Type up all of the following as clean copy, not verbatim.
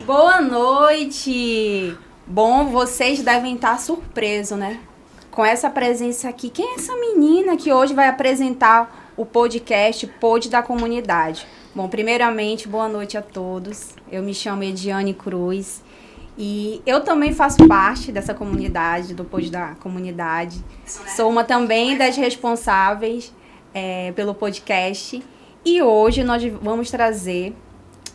Boa noite! Bom, vocês devem estar surpresos, né? Com essa presença aqui. Quem é essa menina que hoje vai apresentar o podcast Pod da Comunidade? Bom, primeiramente, boa noite a todos. Eu me chamo Ediane Cruz e eu também faço parte dessa comunidade, do Pod da Comunidade. Sou uma também das responsáveis pelo podcast. E hoje nós vamos trazer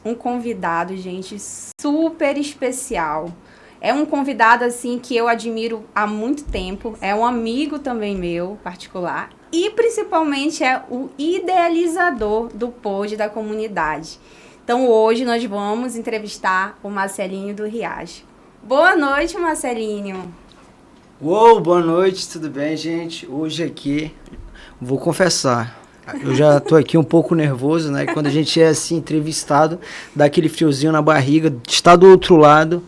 um convidado, gente, super especial. É um convidado, assim, que eu admiro há muito tempo. É um amigo também meu, particular. E, principalmente, é o idealizador do Pod da Comunidade. Então, hoje nós vamos entrevistar o Marcelinho do Riacho. Boa noite, Marcelinho. Uou, boa noite, tudo bem, gente? Hoje aqui, vou confessar, eu já tô aqui um pouco nervoso, né? Quando a gente é assim, entrevistado, dá aquele friozinho na barriga, está do outro lado,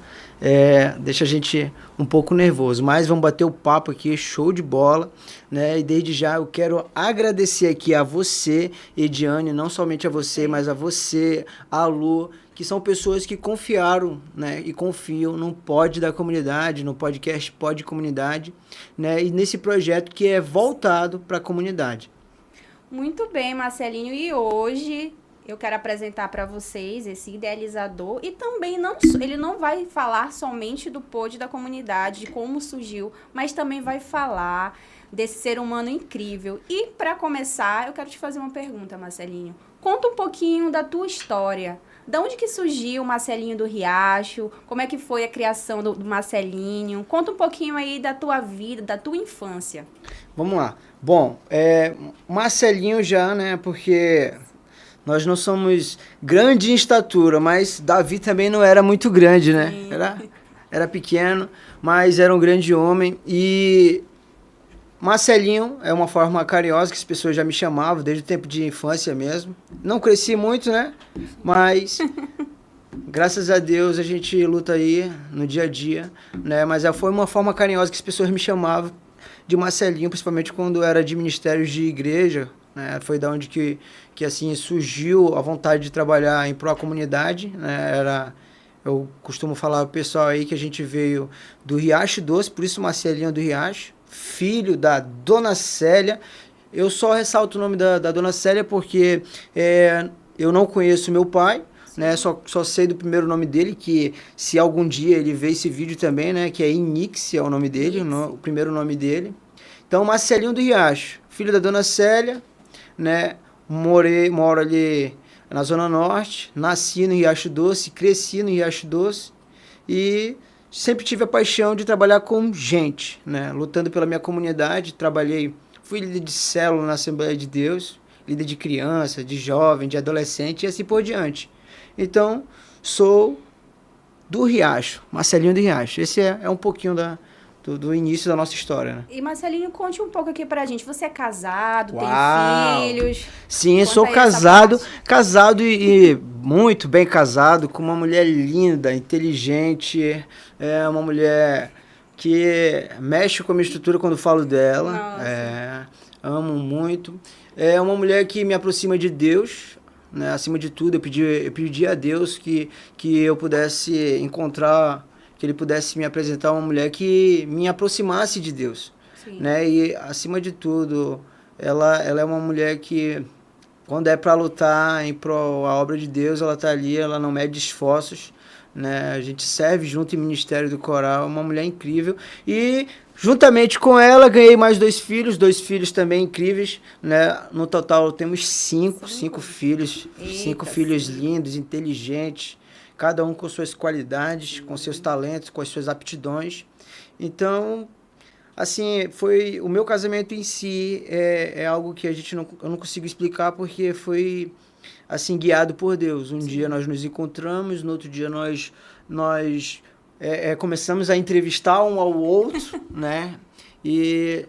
deixa a gente um pouco nervoso. Mas vamos bater o papo aqui, show de bola, né? E desde já eu quero agradecer aqui a você, Ediane, não somente a você, mas a você, a Lu, que são pessoas que confiaram, né, e confiam no Pod da Comunidade, no podcast Pod Comunidade, né, e nesse projeto que é voltado para a comunidade. Muito bem, Marcelinho. E hoje eu quero apresentar para vocês esse idealizador e também ele não vai falar somente do Pod da Comunidade, de como surgiu, mas também vai falar desse ser humano incrível. E para começar, eu quero te fazer uma pergunta, Marcelinho. Conta um pouquinho da tua história. De onde que surgiu o Marcelinho do Riacho? Como é que foi a criação do Marcelinho? Conta um pouquinho aí da tua vida, da tua infância. Vamos lá. Bom, Marcelinho já, né, porque nós não somos grandes em estatura, mas Davi também não era muito grande, né? Era pequeno, mas era um grande homem. E Marcelinho é uma forma carinhosa que as pessoas já me chamavam desde o tempo de infância mesmo. Não cresci muito, né? Mas graças a Deus a gente luta aí no dia a dia, né? Mas foi uma forma carinhosa que as pessoas me chamavam de Marcelinho, principalmente quando era de ministérios de igreja, né? Foi da onde que assim surgiu a vontade de trabalhar em pró à comunidade, né? Eu costumo falar pro pessoal aí que a gente veio do Riacho Doce, por isso Marcelinho do Riacho, filho da Dona Célia. Eu só ressalto o nome da Dona Célia porque eu não conheço meu pai, né? Só sei do primeiro nome dele, que se algum dia ele ver esse vídeo também, né? Que é Inix, é o nome dele, o primeiro nome dele. Então, Marcelinho do Riacho, filho da Dona Célia, né? Moro ali na Zona Norte, nasci no Riacho Doce, cresci no Riacho Doce e sempre tive a paixão de trabalhar com gente, né? Lutando pela minha comunidade, fui líder de célula na Assembleia de Deus, líder de criança, de jovem, de adolescente e assim por diante. Então, sou do Riacho, Marcelinho do Riacho. Esse é um pouquinho do início da nossa história, né? E Marcelinho, conte um pouco aqui pra gente. Você é casado, Uau! tem filhos? Sim, Conta sou aí casado e muito bem casado, com uma mulher linda, inteligente, uma mulher que mexe com a minha estrutura quando falo dela. Amo muito. É uma mulher que me aproxima de Deus, né? Acima de tudo, eu pedi a Deus que eu pudesse encontrar, que ele pudesse me apresentar uma mulher que me aproximasse de Deus, né? E acima de tudo, ela é uma mulher que, quando é para lutar em prol a obra de Deus, ela tá ali, ela não mede esforços, né? A gente serve junto em Ministério do Coral, uma mulher incrível. E juntamente com ela ganhei mais 2 filhos também incríveis, né? No total temos 5 filhos, 5 filhos lindos, inteligentes, cada um com suas qualidades, com seus talentos, com as suas aptidões. Então, assim, foi o meu casamento em si é algo que eu não consigo explicar, porque foi assim guiado por Deus. Um dia nós nos encontramos, no outro dia nós começamos a entrevistar um ao outro, né? E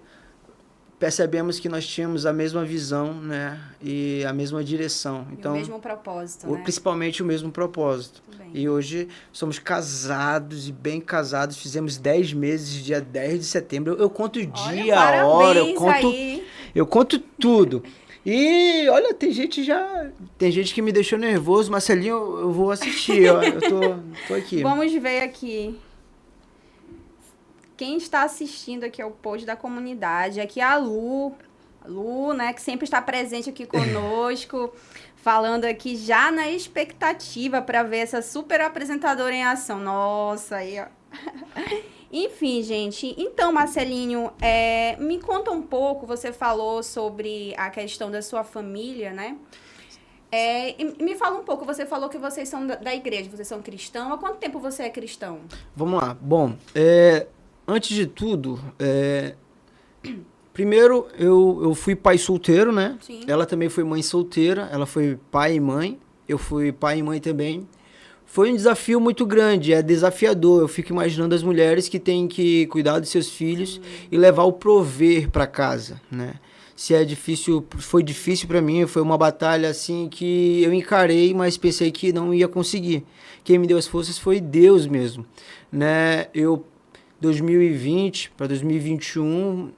percebemos que nós tínhamos a mesma visão, né? E a mesma direção. Então, o mesmo propósito, né? Principalmente o mesmo propósito. E hoje somos casados e bem casados. Fizemos 10 meses, dia 10 de setembro. Eu conto o dia, a hora, eu conto tudo. E, olha, tem gente que me deixou nervoso. Marcelinho, eu vou assistir, ó. Eu tô aqui. Vamos ver aqui. Quem está assistindo aqui ao post da comunidade, aqui é a Lu, né, que sempre está presente aqui conosco, falando aqui já na expectativa para ver essa super apresentadora em ação. Nossa, aí, ó. Enfim, gente, então, Marcelinho, me conta um pouco, você falou sobre a questão da sua família, né? Me fala um pouco, você falou que vocês são da igreja, vocês são cristãos. Há quanto tempo você é cristão? Vamos lá. Bom, antes de tudo, primeiro eu fui pai solteiro, né? Sim. Ela também foi mãe solteira, ela foi pai e mãe, eu fui pai e mãe também. Foi um desafio muito grande, é desafiador. Eu fico imaginando as mulheres que têm que cuidar dos seus filhos e levar o prover para casa, né? Se é difícil, foi difícil para mim, foi uma batalha assim que eu encarei, mas pensei que não ia conseguir. Quem me deu as forças foi Deus mesmo, né? 2020 para 2021,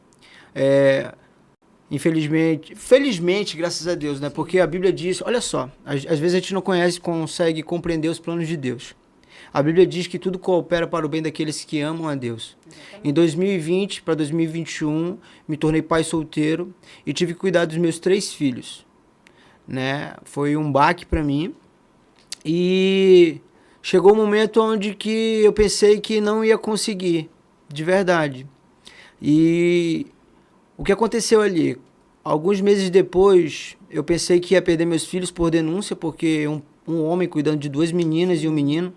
felizmente, graças a Deus, né? Porque a Bíblia diz, olha só, às vezes a gente não consegue compreender os planos de Deus. A Bíblia diz que tudo coopera para o bem daqueles que amam a Deus. Exatamente. Em 2020 para 2021, me tornei pai solteiro e tive que cuidar dos meus 3 filhos, né? Foi um baque para mim e chegou um momento onde que eu pensei que não ia conseguir, de verdade. E o que aconteceu ali? Alguns meses depois, eu pensei que ia perder meus filhos por denúncia, porque um homem cuidando de 2 meninas e um menino,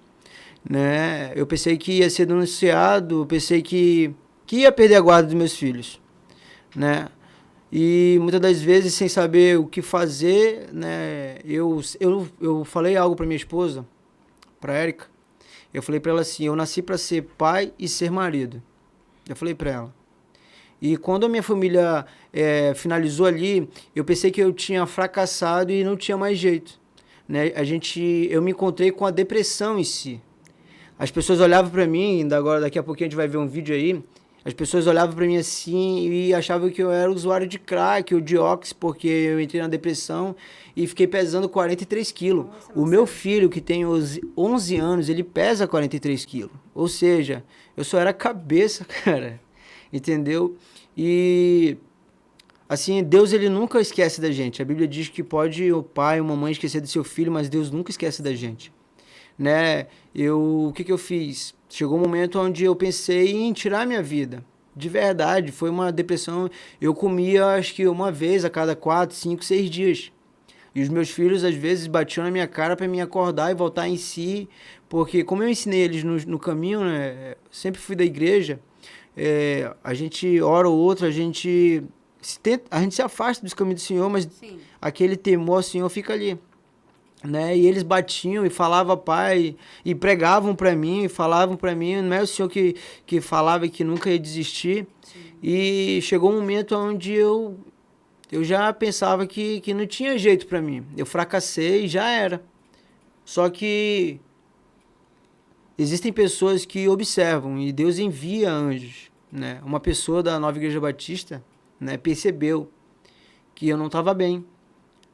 né? Eu pensei que ia ser denunciado, eu pensei que ia perder a guarda dos meus filhos, né? E muitas das vezes, sem saber o que fazer, né? Eu falei algo para minha esposa, para Érica. Eu falei para ela assim, eu nasci para ser pai e ser marido. Eu falei para ela. E quando a minha família finalizou ali, eu pensei que eu tinha fracassado e não tinha mais jeito, né? Eu me encontrei com a depressão em si. As pessoas olhavam para mim, daqui a pouquinho a gente vai ver um vídeo aí, as pessoas olhavam para mim assim e achavam que eu era usuário de crack ou de ox, porque eu entrei na depressão e fiquei pesando 43 quilos. O meu filho, que tem 11 anos, ele pesa 43 quilos. Ou seja, eu só era cabeça, cara. Entendeu? E assim, Deus, ele nunca esquece da gente. A Bíblia diz que pode o pai, uma mãe esquecer do seu filho, mas Deus nunca esquece da gente, né? O que eu fiz? Chegou um momento onde eu pensei em tirar minha vida. De verdade, foi uma depressão. Eu comia, acho que uma vez a cada 4, 5, 6 dias. E os meus filhos, às vezes, batiam na minha cara para me acordar e voltar em si. Porque como eu ensinei eles no caminho, né? Sempre fui da igreja. A gente ora ou outra, a gente se afasta dos caminhos do Senhor, mas sim, aquele temor ao Senhor fica ali, né? E eles batiam e falavam, pai, e pregavam para mim, falavam para mim, não é o Senhor que falava que nunca ia desistir. Sim. E chegou um momento onde eu já pensava que não tinha jeito para mim, eu fracassei e já era. Só que existem pessoas que observam e Deus envia anjos, né? Uma pessoa da Nova Igreja Batista, né, percebeu que eu não estava bem,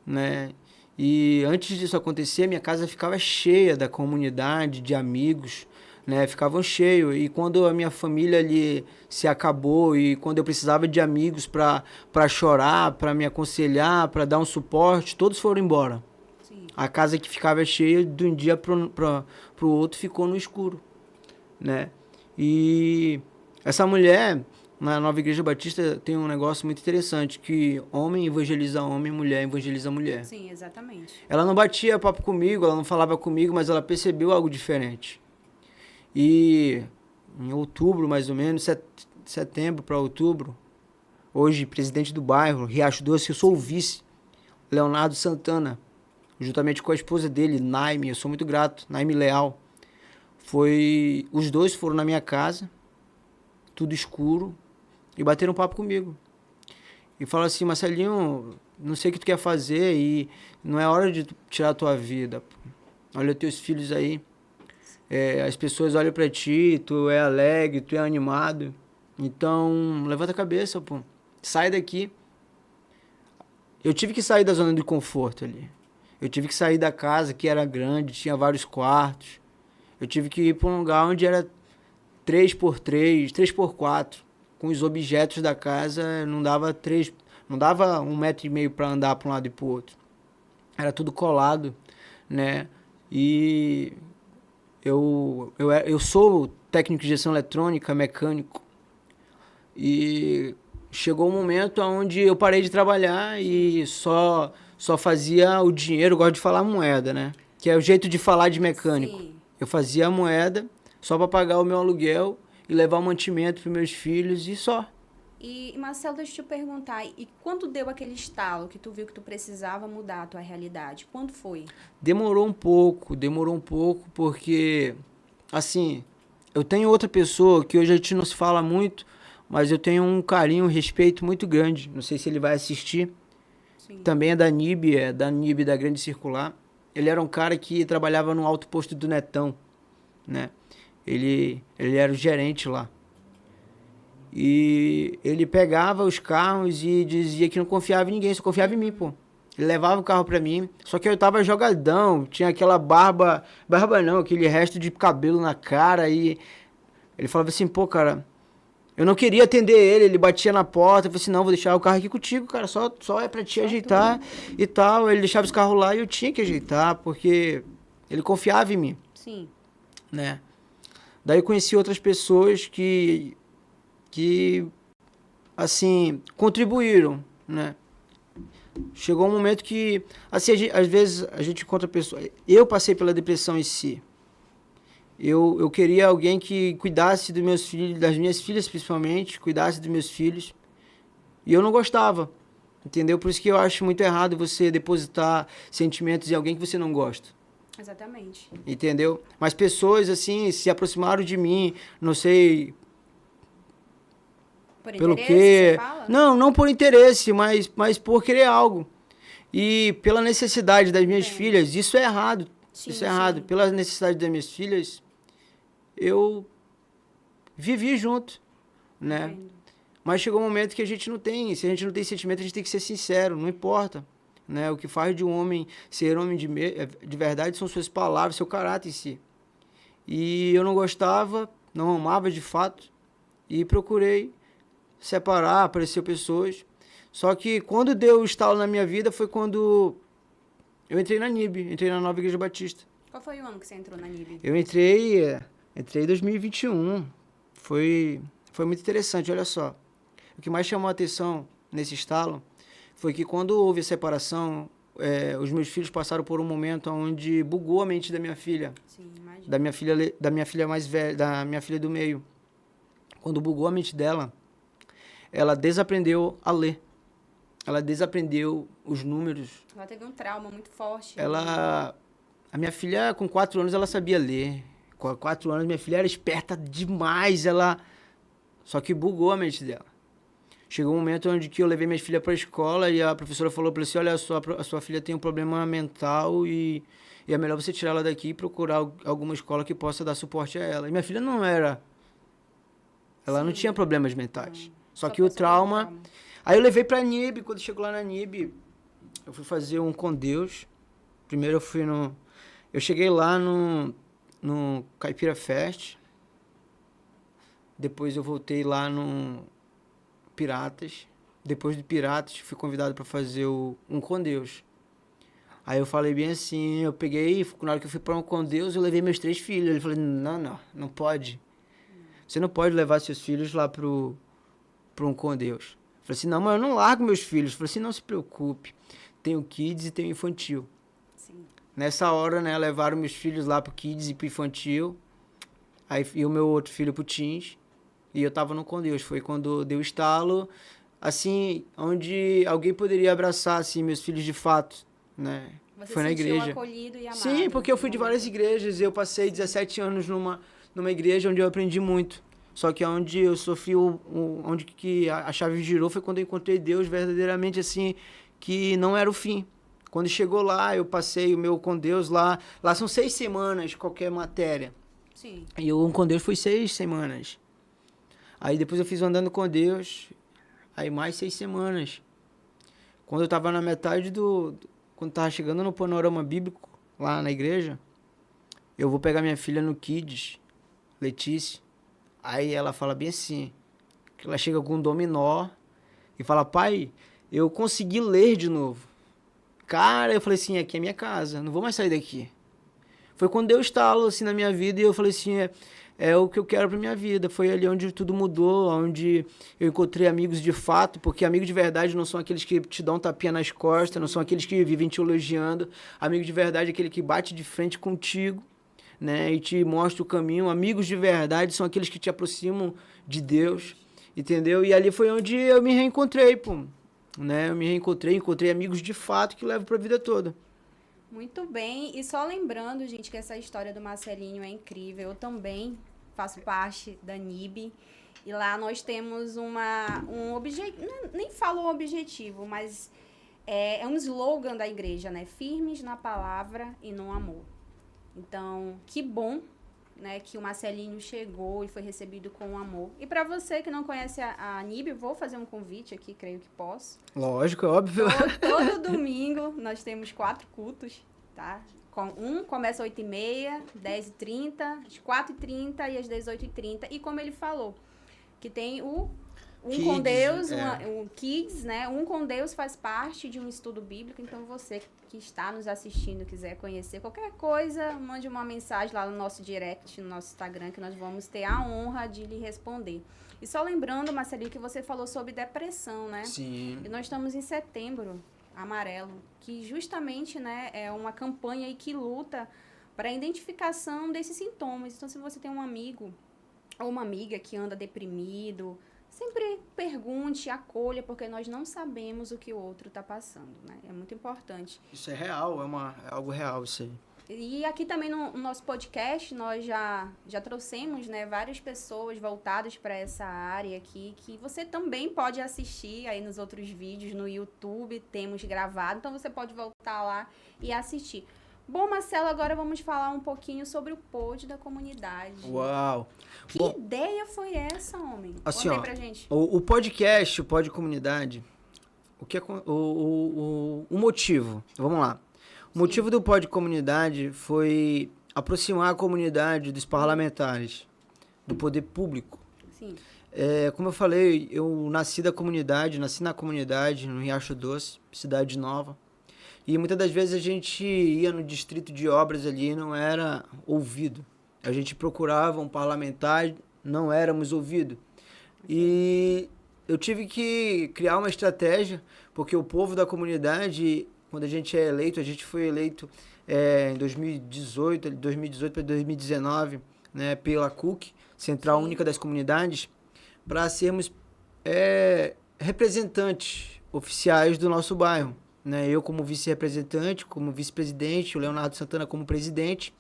né? E antes disso acontecer, minha casa ficava cheia da comunidade, de amigos, né? Ficavam cheios. E quando a minha família ali se acabou e quando eu precisava de amigos para chorar, para me aconselhar, para dar um suporte, todos foram embora. A casa que ficava cheia, de um dia pro outro, ficou no escuro, né? E essa mulher, na Nova Igreja Batista, tem um negócio muito interessante, que homem evangeliza homem, mulher evangeliza mulher. Sim, exatamente. Ela não batia papo comigo, ela não falava comigo, mas ela percebeu algo diferente. E em outubro, mais ou menos, setembro para outubro, hoje, presidente do bairro, Riacho Doce, eu sou o vice, Leonardo Santana, juntamente com a esposa dele, Naime, eu sou muito grato, Naime Leal. Os dois foram na minha casa, tudo escuro, e bateram um papo comigo. E falaram assim, Marcelinho, não sei o que tu quer fazer e não é hora de tirar a tua vida. Olha os teus filhos aí, as pessoas olham pra ti, tu é alegre, tu é animado. Então, levanta a cabeça, pô, sai daqui. Eu tive que sair da zona de conforto ali. Eu tive que sair da casa que era grande, tinha vários quartos. Eu tive que ir para um lugar onde era 3x3, 3x4. Com os objetos da casa, não dava 1,5 m para andar para um lado e para o outro. Era tudo colado, né? E eu sou técnico de gestão eletrônica, mecânico. E chegou um momento onde eu parei de trabalhar e só fazia o dinheiro, eu gosto de falar moeda, né? Que é o jeito de falar de mecânico. Sim. Eu fazia a moeda só para pagar o meu aluguel e levar o mantimento para meus filhos e só. E, Marcelo, deixa eu te perguntar, e quando deu aquele estalo que tu viu que tu precisava mudar a tua realidade? Quando foi? Demorou um pouco, porque, assim, eu tenho outra pessoa que hoje a gente não se fala muito, mas eu tenho um carinho, um respeito muito grande. Não sei se ele vai assistir. Sim. Também é da NIB da Grande Circular. Ele era um cara que trabalhava no alto posto do Netão, né? Ele era o gerente lá. E ele pegava os carros e dizia que não confiava em ninguém, só confiava em mim, pô. Ele levava o carro pra mim, só que eu tava jogadão, tinha aquela barba não, aquele resto de cabelo na cara, e ele falava assim, pô, cara, eu não queria atender ele batia na porta, eu falei assim, não, vou deixar o carro aqui contigo, cara, só é pra te ajeitar e tal. Ele deixava os carros lá e eu tinha que ajeitar, porque ele confiava em mim. Sim. Né? Daí eu conheci outras pessoas que assim, contribuíram, né? Chegou um momento que, assim, às vezes a gente encontra pessoas... Eu passei pela depressão em si. Eu queria alguém que cuidasse dos meus filhos, das minhas filhas principalmente, cuidasse dos meus filhos. E eu não gostava, entendeu? Por isso que eu acho muito errado você depositar sentimentos em alguém que você não gosta. Exatamente. Entendeu? Mas pessoas, assim, se aproximaram de mim, não sei... Por pelo interesse, quê? você fala? Não por interesse, mas por querer algo. E pela necessidade das minhas filhas, isso é errado. Sim, isso é errado. sim. Pela necessidade das minhas filhas, eu vivi junto, né? Entendo. Mas chegou um momento que a gente não tem, se a gente não tem sentimento, a gente tem que ser sincero, não importa. Né? O que faz de um homem ser homem de verdade são suas palavras, seu caráter em si. E eu não gostava, não amava de fato, e procurei separar, apareceu pessoas. Só que quando deu o estalo na minha vida foi quando eu entrei na NIB, entrei na Nova Igreja Batista. Qual foi o ano que você entrou na NIB? Eu entrei em 2021. Foi muito interessante, olha só. O que mais chamou a atenção nesse estalo foi que quando houve a separação, os meus filhos passaram por um momento onde bugou a mente da minha filha. Sim, imagina. Da minha filha mais velha, da minha filha do meio. Quando bugou a mente dela, ela desaprendeu a ler. Ela desaprendeu os números. Ela teve um trauma muito forte. A minha filha, com 4 anos, ela sabia ler. Com 4 anos, minha filha era esperta demais. Só que bugou a mente dela. Chegou um momento onde que eu levei minha filha para a escola e a professora falou para ela assim, olha, a sua filha tem um problema mental e é melhor você tirar ela daqui e procurar alguma escola que possa dar suporte a ela. E minha filha não era... Ela não tinha problemas mentais. Só que o trauma... Aí eu levei pra NIB, quando chegou lá na NIB, eu fui fazer um com Deus. Primeiro eu cheguei lá no Caipira Fest. Depois eu voltei lá no Piratas. Depois de Piratas, fui convidado para fazer um com Deus. Aí eu falei bem assim, eu peguei, na hora que eu fui para um com Deus, eu levei meus 3 filhos. Ele falou, não pode. Você não pode levar seus filhos lá para um com Deus. Eu falei assim, não, mas eu não largo meus filhos. Eu falei assim, não se preocupe. Tem o Kids e tem o Infantil. Sim. Nessa hora, né, levaram meus filhos lá pro Kids e pro Infantil. Aí e o meu outro filho pro Teens. E eu tava no com Deus. Foi quando deu o estalo, assim, onde alguém poderia abraçar, assim, meus filhos de fato, né? Você foi na igreja. Acolhido e amado. Sim, porque eu fui de várias igrejas. Eu passei 17 anos numa igreja onde eu aprendi muito. Só que onde eu sofri, onde que a chave girou foi quando eu encontrei Deus verdadeiramente, assim, que não era o fim. Quando chegou lá, eu passei o meu com Deus lá. Lá são 6 semanas, qualquer matéria. Sim. E o com Deus foi 6 semanas. Aí depois eu fiz o andando com Deus, aí mais 6 semanas. Quando eu tava na metade quando tava chegando no panorama bíblico, lá na igreja, eu vou pegar minha filha no Kids, Letícia. Aí ela fala bem assim, que ela chega com um dominó e fala, pai, eu consegui ler de novo. Cara, eu falei assim, aqui é minha casa, não vou mais sair daqui. Foi quando deu estalo assim na minha vida e eu falei assim, é o que eu quero pra minha vida. Foi ali onde tudo mudou, onde eu encontrei amigos de fato, porque amigos de verdade não são aqueles que te dão um tapinha nas costas, não são aqueles que vivem te elogiando. Amigo de verdade é aquele que bate de frente contigo, né, e te mostra o caminho. Amigos de verdade são aqueles que te aproximam de Deus, entendeu? E ali foi onde eu me reencontrei, pô, né? Eu me encontrei amigos de fato que levam pra vida toda. Muito bem, e só lembrando, gente, que essa história do Marcelinho é incrível. Eu também faço parte da NIB, e lá nós temos um objetivo, nem falo um objetivo, mas é um slogan da igreja, né? Firmes na palavra e no amor. Então, que bom, né, que o Marcelinho chegou e foi recebido com amor. E para você que não conhece a NIB, vou fazer um convite aqui, creio que posso. Lógico, é óbvio. Todo domingo nós temos 4 cultos, tá? Um começa às 8h30, 10h30, às 4h30 e às 18h30. E como ele falou, que tem Kids, com Deus, um Kids, né? Um com Deus faz parte de um estudo bíblico. Então, você que está nos assistindo, quiser conhecer qualquer coisa, mande uma mensagem lá no nosso direct, no nosso Instagram, que nós vamos ter a honra de lhe responder. E só lembrando, Marcelinho, que você falou sobre depressão, né? Sim. E nós estamos em Setembro Amarelo, que justamente, né, é uma campanha aí que luta para a identificação desses sintomas. Então, se você tem um amigo ou uma amiga que anda deprimido, sempre pergunte, acolha, porque nós não sabemos o que o outro está passando, né? É muito importante. Isso é real, é algo real isso aí. E aqui também no nosso podcast, nós já trouxemos, né, várias pessoas voltadas para essa área aqui, que você também pode assistir aí nos outros vídeos no YouTube, temos gravado, então você pode voltar lá e assistir. Bom, Marcelo, agora vamos falar um pouquinho sobre o pod da comunidade. Uau! Que ideia foi essa, homem? Assim, conta aí pra gente. O podcast, o pod comunidade, o motivo, vamos lá. O motivo do pod comunidade foi aproximar a comunidade dos parlamentares, do poder público. Sim. Como eu falei, eu nasci na comunidade, no Riacho Doce, cidade nova. E muitas das vezes a gente ia no distrito de obras ali e não era ouvido. A gente procurava um parlamentar, não éramos ouvidos. E eu tive que criar uma estratégia, porque o povo da comunidade, quando a gente é eleito, a gente foi eleito em 2018 para 2019, né, pela CUC, Central Única das Comunidades, para sermos representantes oficiais do nosso bairro. Né? Eu como vice-representante, como vice-presidente, o Leonardo Santana como presidente.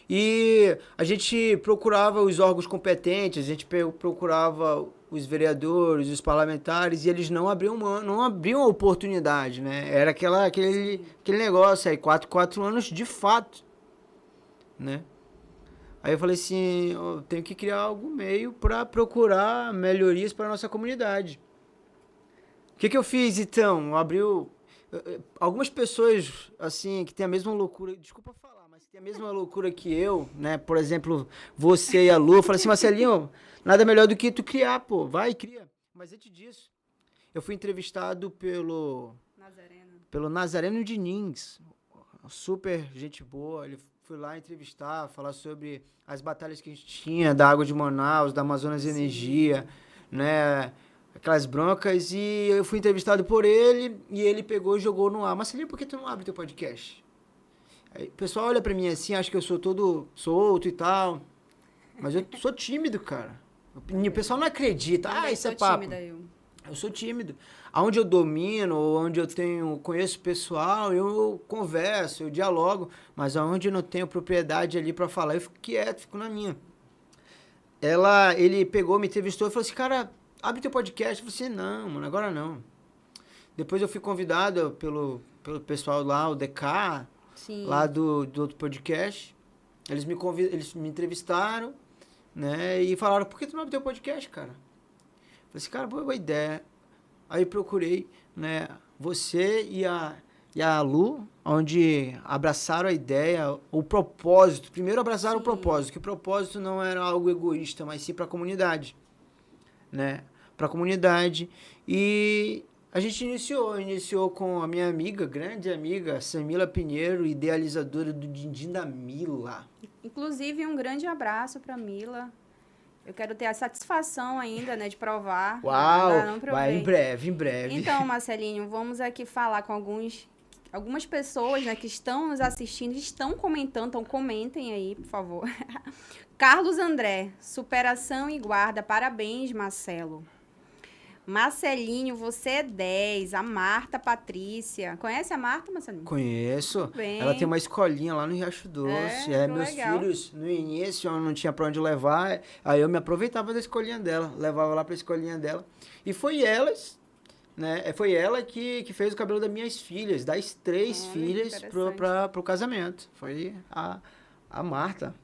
E a gente procurava os órgãos competentes, a gente procurava os vereadores, os parlamentares, e eles não abriam a oportunidade, né? Era aquele negócio aí, 4 anos de fato, né? Aí eu falei assim, eu tenho que criar algum meio para procurar melhorias para a nossa comunidade. O que eu fiz então? Algumas pessoas, assim, que têm a mesma loucura, desculpa falar, mas que têm a mesma loucura que eu, né? Por exemplo, você e a Lu, eu falei assim, Marcelinho, nada melhor do que tu criar, pô, vai, cria. Mas antes disso, eu fui entrevistado pelo Nazareno Diniz, super gente boa, ele foi lá entrevistar, falar sobre as batalhas que a gente tinha, da água de Manaus, da Amazonas Energia, né? Aquelas broncas, e eu fui entrevistado por ele, e ele pegou e jogou no ar. Marcelinho, por que tu não abre teu podcast? Aí, o pessoal olha pra mim assim, acha que eu sou todo solto e tal, mas eu sou tímido, cara. O pessoal não acredita. Isso é papo. Eu sou tímido. Aonde eu domino, onde eu conheço pessoal, eu converso, eu dialogo, mas aonde eu não tenho propriedade ali pra falar, eu fico quieto, fico na minha. Ele pegou, me entrevistou e falou assim, cara, abre teu podcast. Eu falei assim, não, mano, agora não. Depois eu fui convidado pelo pessoal lá, o DK, sim, lá do outro podcast. Eles me entrevistaram, né, e falaram, por que tu não abre teu podcast, cara? Eu falei assim, cara, boa ideia. Aí procurei, né, você e a Lu, onde abraçaram a ideia, o propósito. Primeiro abraçaram o propósito, que o propósito não era algo egoísta, mas sim para a comunidade, né? Para a comunidade. E a gente iniciou com a minha amiga, grande amiga, Samila Pinheiro, idealizadora do Dindim da Mila. Inclusive, um grande abraço para Mila. Eu quero ter a satisfação ainda, né, de provar. Uau! Ainda não Vai provei. em breve, em breve. Então, Marcelinho, vamos aqui falar com algumas pessoas, né, que estão nos assistindo, estão comentando, então comentem aí, por favor. Carlos André, superação e guarda, parabéns, Marcelo. Marcelinho, você é 10. A Marta Patrícia. Conhece a Marta, Marcelinho? Conheço. Muito bem. Ela tem uma escolinha lá no Riacho Doce. Que Meus legal. filhos, no início, eu não tinha pra onde levar. Aí eu me aproveitava da escolinha dela. Levava lá pra escolinha dela. E foi elas, né? Foi ela que fez o cabelo das minhas filhas. Das 3 filhas pro casamento. Foi a Marta.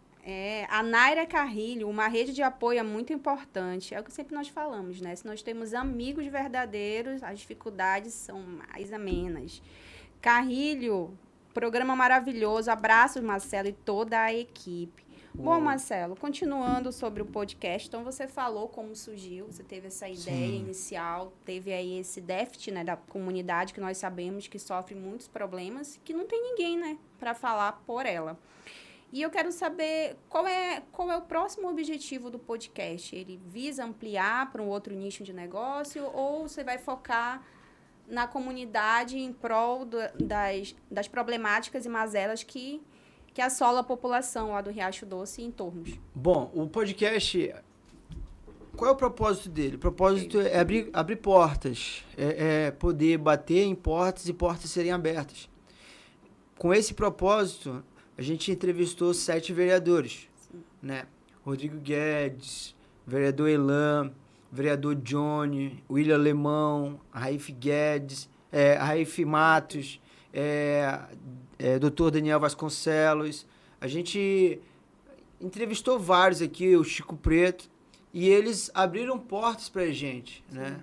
A Naira Carrilho, uma rede de apoio é muito importante. É o que sempre nós falamos, né? Se nós temos amigos verdadeiros, as dificuldades são mais amenas. Carrilho, programa maravilhoso. Abraços, Marcelo, e toda a equipe. Bom, Marcelo, continuando sobre o podcast, então você falou como surgiu, você teve essa ideia inicial, teve aí esse déficit, né, da comunidade, que nós sabemos que sofre muitos problemas, que não tem ninguém, né, para falar por ela. E eu quero saber qual é o próximo objetivo do podcast. Ele visa ampliar para um outro nicho de negócio ou você vai focar na comunidade em prol das problemáticas e mazelas que assola a população lá do Riacho Doce e entornos? Bom, o podcast, qual é o propósito dele? O propósito é abrir portas, é poder bater em portas e portas serem abertas. Com esse propósito, a gente entrevistou 7 vereadores, né? Rodrigo Guedes, vereador Elan, vereador Johnny, William Alemão, Raif Guedes, Raif Matos, Dr. Daniel Vasconcelos. A gente entrevistou vários aqui, o Chico Preto, e eles abriram portas pra gente, né?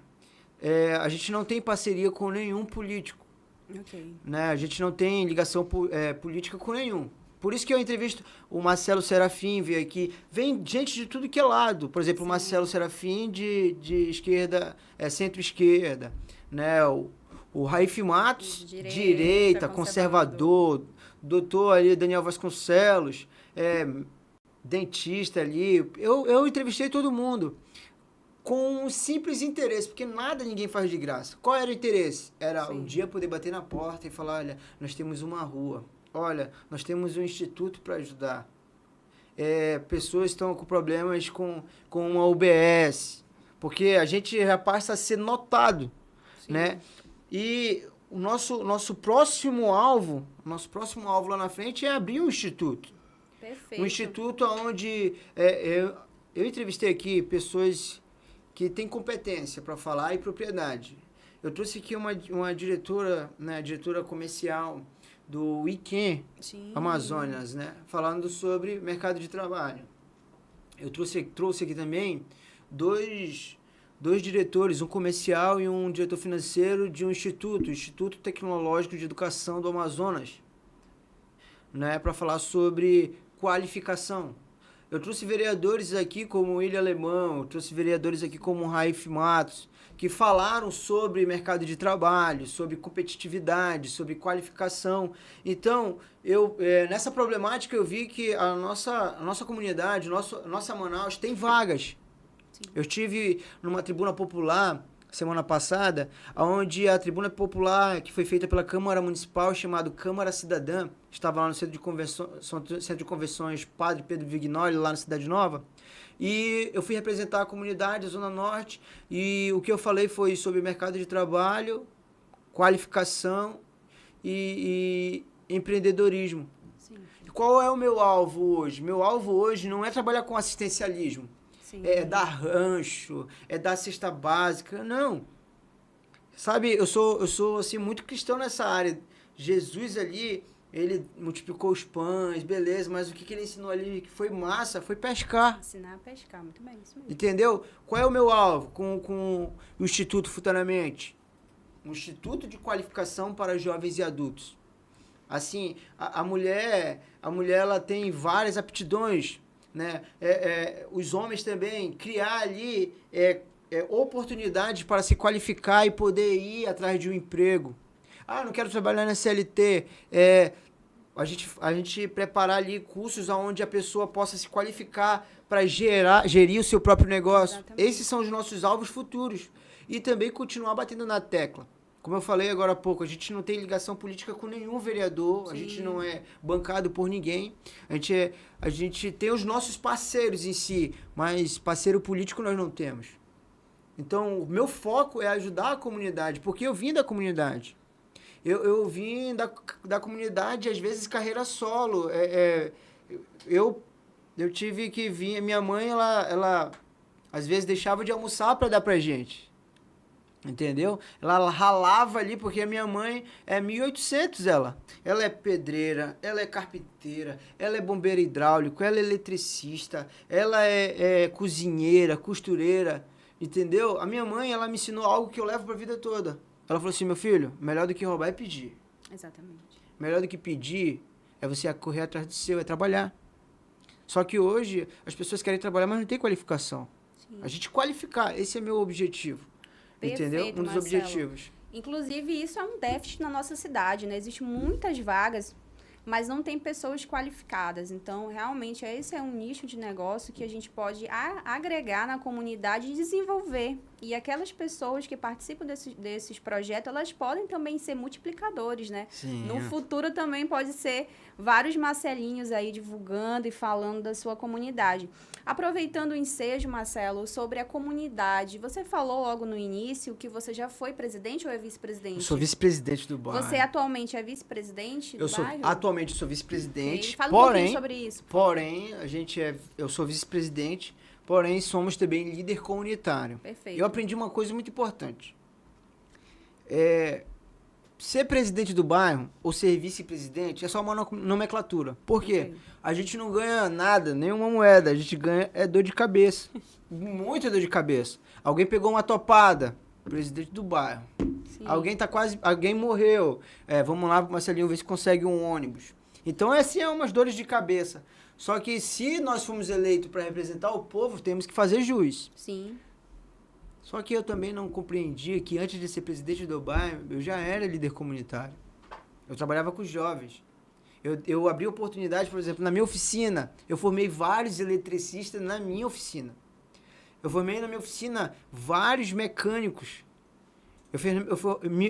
A gente não tem parceria com nenhum político, né? A gente não tem ligação política com nenhum. Por isso que eu entrevisto o Marcelo Serafim, veio aqui. Vem gente de tudo que é lado. Por exemplo, o Marcelo Serafim de esquerda, centro-esquerda, né? O Raif Matos, direita, conservador. Doutor ali, Daniel Vasconcelos, dentista ali. Eu entrevistei todo mundo com um simples interesse, porque nada ninguém faz de graça. Qual era o interesse? Era um dia poder bater na porta e falar, olha, nós temos uma rua. Olha, nós temos um instituto para ajudar. Pessoas estão com problemas com uma UBS, porque a gente já passa a ser notado, né? E o nosso próximo alvo lá na frente é abrir um instituto. Perfeito. Um instituto onde eu entrevistei aqui pessoas que têm competência para falar e propriedade. Eu trouxe aqui uma diretora, né, diretora comercial do IQEM Amazonas, né, falando sobre mercado de trabalho. Eu trouxe aqui também dois diretores, um comercial e um diretor financeiro de um Instituto Tecnológico de Educação do Amazonas, né, para falar sobre qualificação. Eu trouxe vereadores aqui como o William Alemão, eu trouxe vereadores aqui como o Raif Matos, que falaram sobre mercado de trabalho, sobre competitividade, sobre qualificação. Então, nessa problemática eu vi que a nossa comunidade, nossa Manaus tem vagas. Sim. Eu estive numa tribuna popular semana passada, onde a tribuna popular que foi feita pela Câmara Municipal, chamado Câmara Cidadã, estava lá no Centro de Convenções Padre Pedro Vignoli, lá na Cidade Nova, e eu fui representar a comunidade, a Zona Norte, e o que eu falei foi sobre mercado de trabalho, qualificação e empreendedorismo. Sim. E qual é o meu alvo hoje? Meu alvo hoje não é trabalhar com assistencialismo. Sim. É dar rancho, é dar cesta básica, não. Sabe, eu sou assim, muito cristão nessa área. Jesus ali, ele multiplicou os pães, beleza, mas o que ele ensinou ali que foi massa, foi pescar. Ensinar a pescar, muito bem, isso mesmo. Entendeu? Qual é o meu alvo com o Instituto Futuramente? um instituto de qualificação para jovens e adultos. Assim, a mulher ela tem várias aptidões, né? Os homens também, criar ali oportunidades para se qualificar e poder ir atrás de um emprego. Ah, não quero trabalhar na CLT. A gente preparar ali cursos onde a pessoa possa se qualificar para gerir o seu próprio negócio. Exatamente. Esses são os nossos alvos futuros. E também continuar batendo na tecla. Como eu falei agora há pouco, a gente não tem ligação política com nenhum vereador, Sim. A gente não é bancado por ninguém, a gente tem os nossos parceiros em si, mas parceiro político nós não temos. Então, o meu foco é ajudar a comunidade, porque eu vim da comunidade. Eu vim da comunidade, às vezes, carreira solo. Eu tive que vir... Minha mãe, ela às vezes deixava de almoçar para dar pra gente. Entendeu? Ela ralava ali, porque a minha mãe é 1800, ela é pedreira, ela é carpinteira, ela é bombeiro hidráulico, ela é eletricista, ela é cozinheira, costureira, entendeu? A minha mãe, ela me ensinou algo que eu levo pra vida toda. Ela falou assim, meu filho, melhor do que roubar é pedir. Exatamente. Melhor do que pedir é você correr atrás do seu, é trabalhar. Só que hoje as pessoas querem trabalhar, mas não tem qualificação. Sim. A gente qualificar, esse é meu objetivo. Perfeito, entendeu? Um dos Marcelo. objetivos. Inclusive, isso é um déficit na nossa cidade, né? Existem muitas vagas, mas não tem pessoas qualificadas. Então, realmente, esse é um nicho de negócio que a gente pode agregar na comunidade e desenvolver. E aquelas pessoas que participam desses projetos, elas podem também ser multiplicadores, né? Sim. No futuro também pode ser vários Marcelinhos aí divulgando e falando da sua comunidade. Aproveitando o ensejo, Marcelo, sobre a comunidade, você falou logo no início que você já foi presidente ou é vice-presidente? Eu sou vice-presidente do bairro. Você atualmente é vice-presidente do bairro? Atualmente sou vice-presidente. Fala um pouquinho sobre isso. Porém, eu sou vice-presidente, porém somos também líder comunitário. Perfeito. Eu aprendi uma coisa muito importante. Ser presidente do bairro ou ser vice-presidente é só uma nomenclatura. Por quê? Okay. A gente não ganha nada, nenhuma moeda. A gente ganha dor de cabeça. Muita dor de cabeça. Alguém pegou uma topada, presidente do bairro. Sim. Alguém morreu. Vamos lá, Marcelinho, ver se consegue um ônibus. Então, umas dores de cabeça. Só que se nós fomos eleitos para representar o povo, temos que fazer jus. Sim. Só que eu também não compreendia que antes de ser presidente do bairro, eu já era líder comunitário. Eu trabalhava com os jovens. Eu abri oportunidade, por exemplo, na minha oficina. Eu formei vários eletricistas na minha oficina. Eu formei na minha oficina vários mecânicos.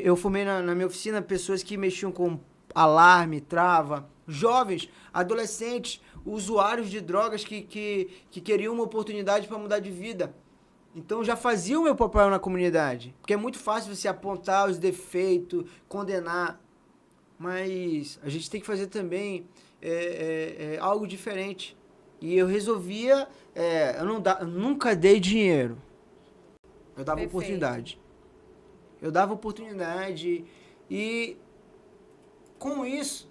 Eu formei na minha oficina pessoas que mexiam com alarme, trava, jovens, adolescentes, usuários de drogas que queriam uma oportunidade para mudar de vida. Então eu já fazia o meu papel na comunidade. Porque é muito fácil você apontar os defeitos, condenar. Mas a gente tem que fazer também algo diferente. E eu resolvia... eu nunca dei dinheiro. Eu dava oportunidade. Eu dava oportunidade e com isso,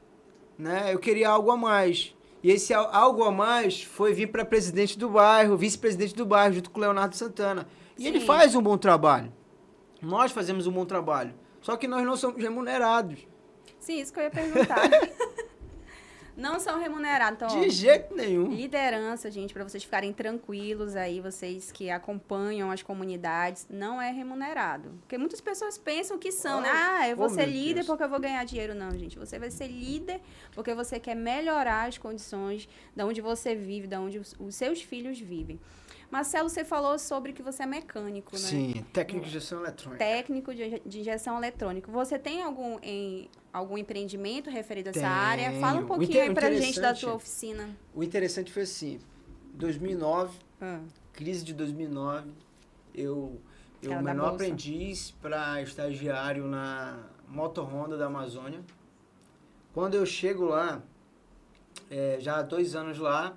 né, eu queria algo a mais. E esse algo a mais foi vir para presidente do bairro, vice-presidente do bairro, junto com o Leonardo Santana. E Sim. Ele faz um bom trabalho. Nós fazemos um bom trabalho. Só que nós não somos remunerados. Sim, isso que eu ia perguntar. Não são remunerados. Então, de jeito nenhum. Liderança, gente, para vocês ficarem tranquilos aí, vocês que acompanham as comunidades, não é remunerado. Porque muitas pessoas pensam que são, né? Eu vou ser líder porque eu vou ganhar dinheiro. Não, gente. Você vai ser líder porque você quer melhorar as condições de onde você vive, de onde os seus filhos vivem. Marcelo, você falou sobre que você é mecânico, né? Sim, técnico de injeção eletrônica. Técnico de injeção eletrônica. Você tem algum empreendimento referido a essa área? Fala um pouquinho aí pra gente da tua oficina. O interessante foi assim, 2009, crise de 2009, eu menor aprendiz para estagiário na Moto Honda da Amazônia. Quando eu chego lá, já há 2 anos lá,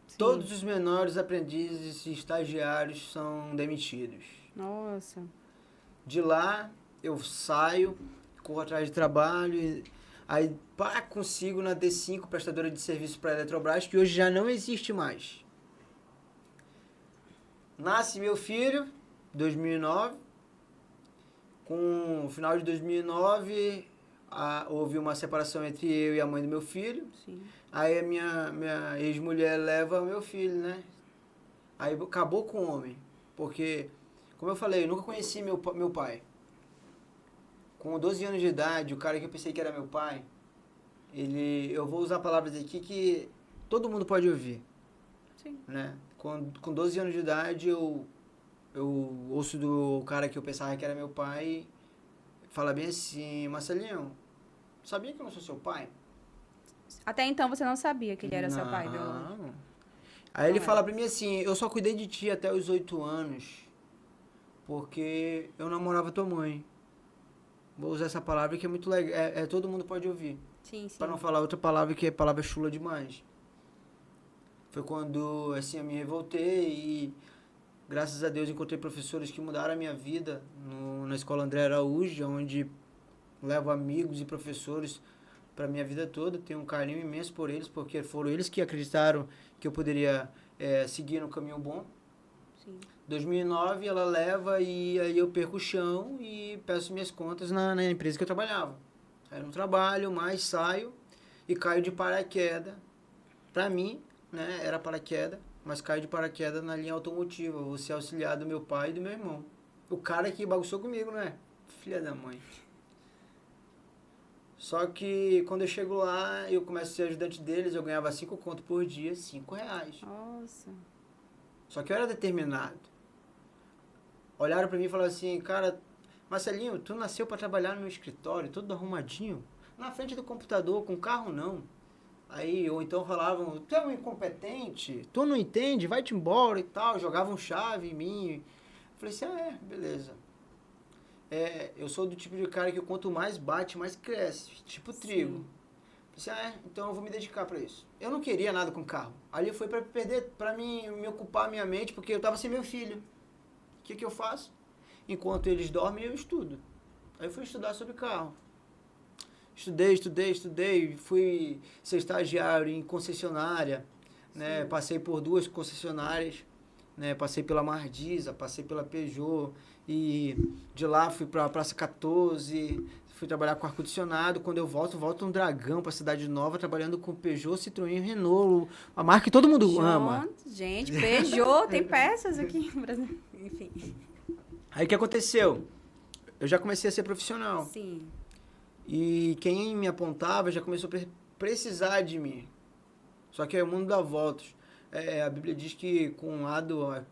Sim. Todos os menores aprendizes e estagiários são demitidos. Nossa. De lá, eu saio, corro atrás de trabalho, aí consigo na D5, prestadora de serviço para a Eletrobras, que hoje já não existe mais. Nasce meu filho, 2009, Com o final de 2009, houve uma separação entre eu e a mãe do meu filho. Sim. Aí a minha ex-mulher leva o meu filho, né? Aí acabou com o homem. Porque, como eu falei, eu nunca conheci meu pai. Com 12 anos de idade, o cara que eu pensei que era meu pai, eu vou usar palavras aqui que todo mundo pode ouvir. Sim. Né? Com 12 anos de idade, eu ouço do cara que eu pensava que era meu pai falar bem assim: Marcelinho, sabia que eu não sou seu pai? Até então você não sabia que ele era seu pai, biológico. Não. Aí ele fala pra mim assim: eu só cuidei de ti até os 8 anos porque eu namorava tua mãe. Vou usar essa palavra que é muito legal, todo mundo pode ouvir. Sim, sim. Pra não falar outra palavra que é palavra chula demais. Foi quando assim eu me revoltei e graças a Deus encontrei professores que mudaram a minha vida na escola André Araújo, onde levo amigos e professores para minha vida toda. Tenho um carinho imenso por eles, porque foram eles que acreditaram que eu poderia seguir no caminho bom. Sim. 2009 ela leva e aí eu perco o chão e peço minhas contas na empresa que eu trabalhava. Aí eu não trabalho mais, saio e caio de paraquedas. Para mim, né, era paraquedas, mas caio de paraquedas na linha automotiva. Vou ser auxiliar do meu pai e do meu irmão. O cara que bagunçou comigo, né? Filha da mãe. Só que quando eu chego lá, eu começo a ser ajudante deles, eu ganhava 5 conto por dia, R$ 5. Nossa. Só que eu era determinado. Olharam pra mim e falaram assim: cara, Marcelinho, tu nasceu pra trabalhar no meu escritório, todo arrumadinho, na frente do computador, com carro não. Aí, ou então falavam: tu é um incompetente, tu não entende, vai-te embora e tal, jogavam chave em mim. Eu falei assim: beleza. Eu sou do tipo de cara que quanto mais bate, mais cresce, tipo trigo. Sim. Falei assim: então eu vou me dedicar pra isso. Eu não queria nada com carro. Ali foi pra me ocupar a minha mente, porque eu tava sem meu filho. O que eu faço? Enquanto eles dormem, eu estudo. Aí eu fui estudar sobre carro. Estudei. Fui ser estagiário em concessionária. Né? Passei por 2 concessionárias. Né? Passei pela Mardiza, passei pela Peugeot. E de lá fui para a Praça 14. Fui trabalhar com ar-condicionado. Quando eu volto um Dragão para a Cidade Nova, trabalhando com Peugeot, Citroën, Renault. A marca que todo mundo ama. Gente, Peugeot, tem peças aqui no Brasil. Enfim. Aí o que aconteceu? Eu já comecei a ser profissional. Sim. E quem me apontava já começou a precisar de mim. Só que aí o mundo dá voltas. A Bíblia diz que com um lado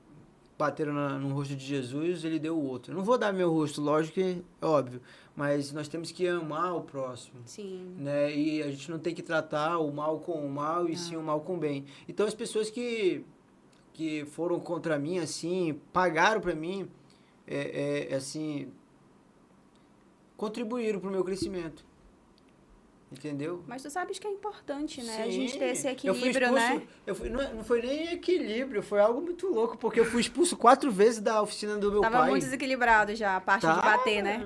bateram no rosto de Jesus, ele deu o outro. Eu não vou dar meu rosto, lógico que é óbvio. Mas nós temos que amar o próximo. Sim. Né? E a gente não tem que tratar o mal com o mal e sim o mal com o bem. Então as pessoas que foram contra mim, assim, pagaram pra mim, assim, contribuíram pro meu crescimento. Entendeu? Mas tu sabes que é importante, né? Sim. A gente ter esse Eu fui equilíbrio, expulso, né? Não foi nem equilíbrio, foi algo muito louco, porque eu fui expulso 4 vezes da oficina do meu pai. Tava muito desequilibrado já, a parte de bater, né?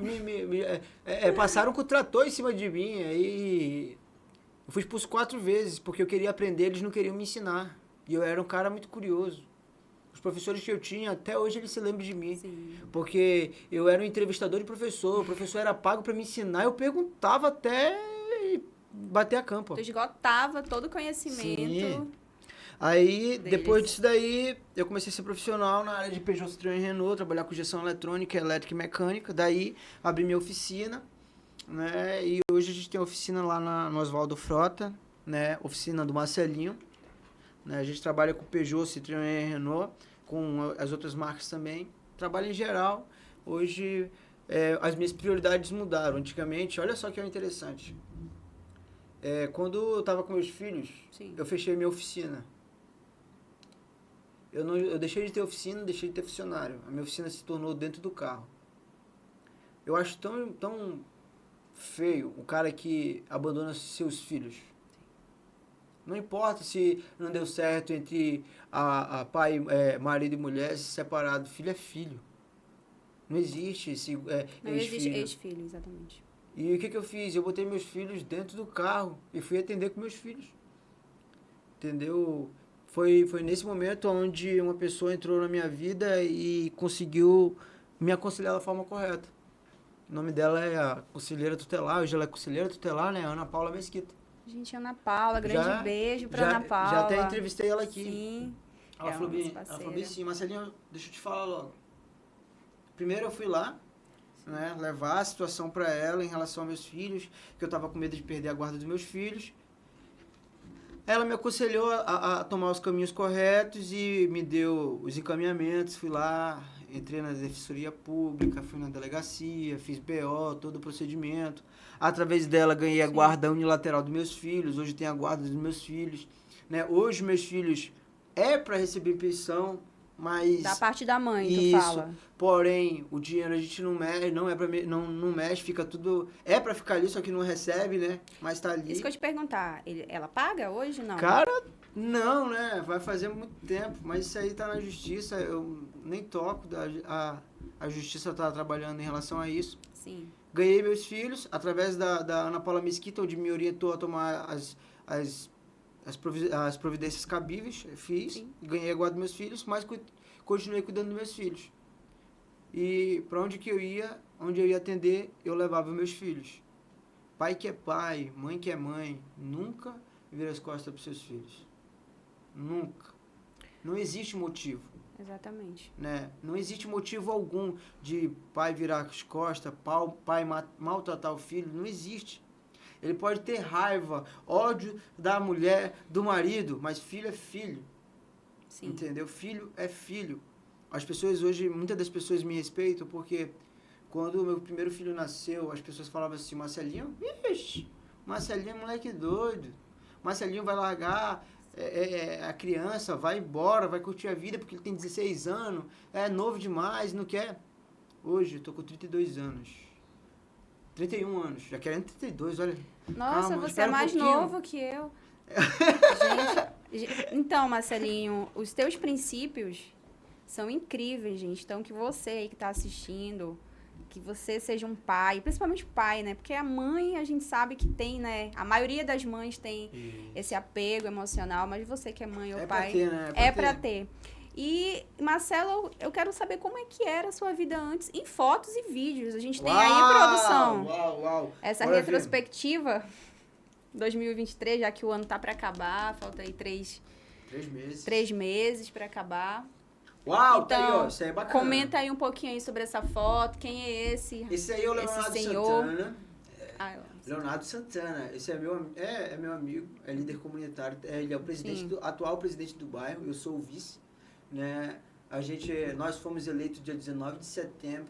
Passaram com o trator em cima de mim, aí eu fui expulso 4 vezes, porque eu queria aprender, eles não queriam me ensinar. E eu era um cara muito curioso. Os professores que eu tinha, até hoje eles se lembram de mim. Sim. Porque eu era um entrevistador de professor, o professor era pago para me ensinar, eu perguntava até bater a campo. Tu esgotava todo o conhecimento. Sim. Aí, deles. Depois disso daí, eu comecei a ser profissional na área de Peugeot, Citroën e Renault, trabalhar com gestão eletrônica, elétrica e mecânica. Daí, abri minha oficina, né? E hoje a gente tem oficina lá no Oswaldo Frota, né? Oficina do Marcelinho. Né? A gente trabalha com Peugeot, Citroën e Renault, com as outras marcas também. Trabalho em geral. Hoje, as minhas prioridades mudaram. Antigamente, olha só que é interessante. Quando eu estava com meus filhos, Sim. eu fechei minha oficina. Eu deixei de ter oficina, deixei de ter funcionário. A minha oficina se tornou dentro do carro. Eu acho tão feio o cara que abandona seus filhos. Não importa se não deu certo entre a pai, marido e mulher, se separado. Filho é filho. Não existe esse Não existe ex-filho, exatamente. E o que eu fiz? Eu botei meus filhos dentro do carro e fui atender com meus filhos. Entendeu? Foi nesse momento onde uma pessoa entrou na minha vida e conseguiu me aconselhar da forma correta. O nome dela é a conselheira tutelar, hoje ela é conselheira tutelar, né? Ana Paula Mesquita. Gente, Ana Paula, grande beijo pra Ana Paula. Já até entrevistei ela aqui. Sim. Ela falou bem sim, Marcelinho, deixa eu te falar logo. Primeiro eu fui lá, né, levar a situação para ela em relação aos meus filhos, que eu estava com medo de perder a guarda dos meus filhos. Ela me aconselhou a tomar os caminhos corretos e me deu os encaminhamentos. Fui lá, entrei na defensoria pública, fui na delegacia, fiz BO, todo o procedimento. Através dela ganhei a guarda unilateral dos meus filhos, hoje tenho a guarda dos meus filhos. Né? Hoje meus filhos para receber pensão, mas... Da parte da mãe, isso, tu fala. Porém, o dinheiro a gente não mexe, não mexe, fica tudo... É pra ficar ali, só que não recebe, né? Mas tá ali. Isso que eu te perguntar, ela paga hoje, não? Cara, não, né? Vai fazer muito tempo, mas isso aí tá na justiça, eu nem toco, a justiça tá trabalhando em relação a isso. Sim. Ganhei meus filhos, através da Ana Paula Mesquita, onde me orientou a tomar as providências cabíveis, fiz, sim. Ganhei a guarda dos meus filhos, mas continuei cuidando dos meus filhos. E para onde eu ia atender, eu levava meus filhos. Pai que é pai, mãe que é mãe, nunca vira as costas para seus filhos. Nunca. Não existe motivo. Exatamente. Né? Não existe motivo algum de pai virar as costas, pai maltratar o filho, não existe. Ele pode ter raiva, ódio da mulher, do marido, mas filho é filho. Sim. Entendeu? Filho é filho. As pessoas hoje, muitas das pessoas me respeitam porque quando o meu primeiro filho nasceu, as pessoas falavam assim, Marcelinho, Marcelinho é moleque doido. Marcelinho vai largar a criança, vai embora, vai curtir a vida porque ele tem 16 anos, é novo demais, não quer. Hoje eu tô com 32 anos. 31 anos, já querendo 32, olha. Nossa, calma, você é mais novo que eu. Gente, então, Marcelinho, os teus princípios são incríveis, gente. Então, que você aí que tá assistindo, que você seja um pai, principalmente pai, né? Porque a mãe, a gente sabe que tem, né? A maioria das mães tem esse apego emocional, mas você que é mãe ou pai... Pra ter, né? É pra ter. E, Marcelo, eu quero saber como é que era a sua vida antes, em fotos e vídeos. A gente tem aí, produção, uau. essa bora retrospectiva 2023, já que o ano tá para acabar, falta aí 3 meses. 3 meses para acabar. Uau, então, tá aí, ó, isso aí é bacana. Comenta aí um pouquinho aí sobre essa foto, quem é esse? Esse aí é o Leonardo Santana. Leonardo Santana, esse é meu amigo, é líder comunitário, ele é o presidente atual presidente do bairro, eu sou o vice. Né? Nós fomos eleitos dia 19 de setembro.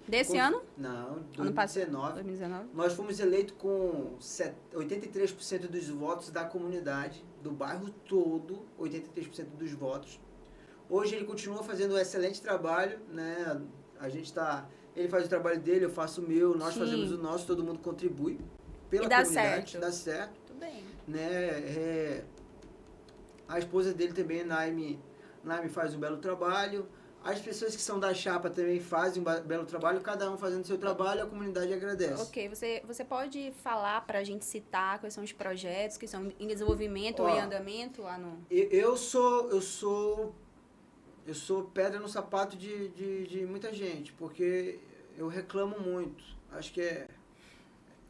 Desse ano? Não, 2019. Nós fomos eleitos com 83% dos votos da comunidade, do bairro todo, 83% dos votos. Hoje ele continua fazendo um excelente trabalho, né? Ele faz o trabalho dele, eu faço o meu, nós fazemos o nosso, todo mundo contribui pela comunidade. Dá certo. Tudo bem. Né? A esposa dele também, Naime faz um belo trabalho. As pessoas que são da chapa também fazem um belo trabalho. Cada um fazendo o seu trabalho, a comunidade agradece. Ok, você pode falar para a gente citar quais são os projetos que são em desenvolvimento ou em andamento lá no... Eu sou pedra no sapato de muita gente, porque eu reclamo muito. Acho que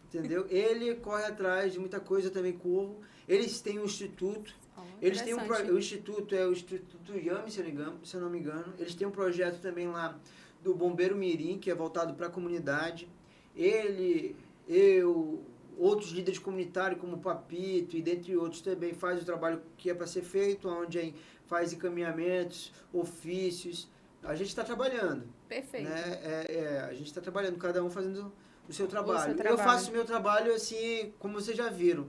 entendeu? Ele corre atrás de muita coisa, eu também corro. Eles têm um instituto. Eles têm o instituto, é o Instituto Yami, se eu não me engano. Eles têm um projeto também lá do Bombeiro Mirim, que é voltado para a comunidade. Outros líderes comunitários, como o Papito e dentre outros, também faz o trabalho que é para ser feito, onde faz encaminhamentos, ofícios. A gente está trabalhando. Perfeito. Né? A gente está trabalhando, cada um fazendo o seu trabalho. Eu faço o meu trabalho assim, como vocês já viram.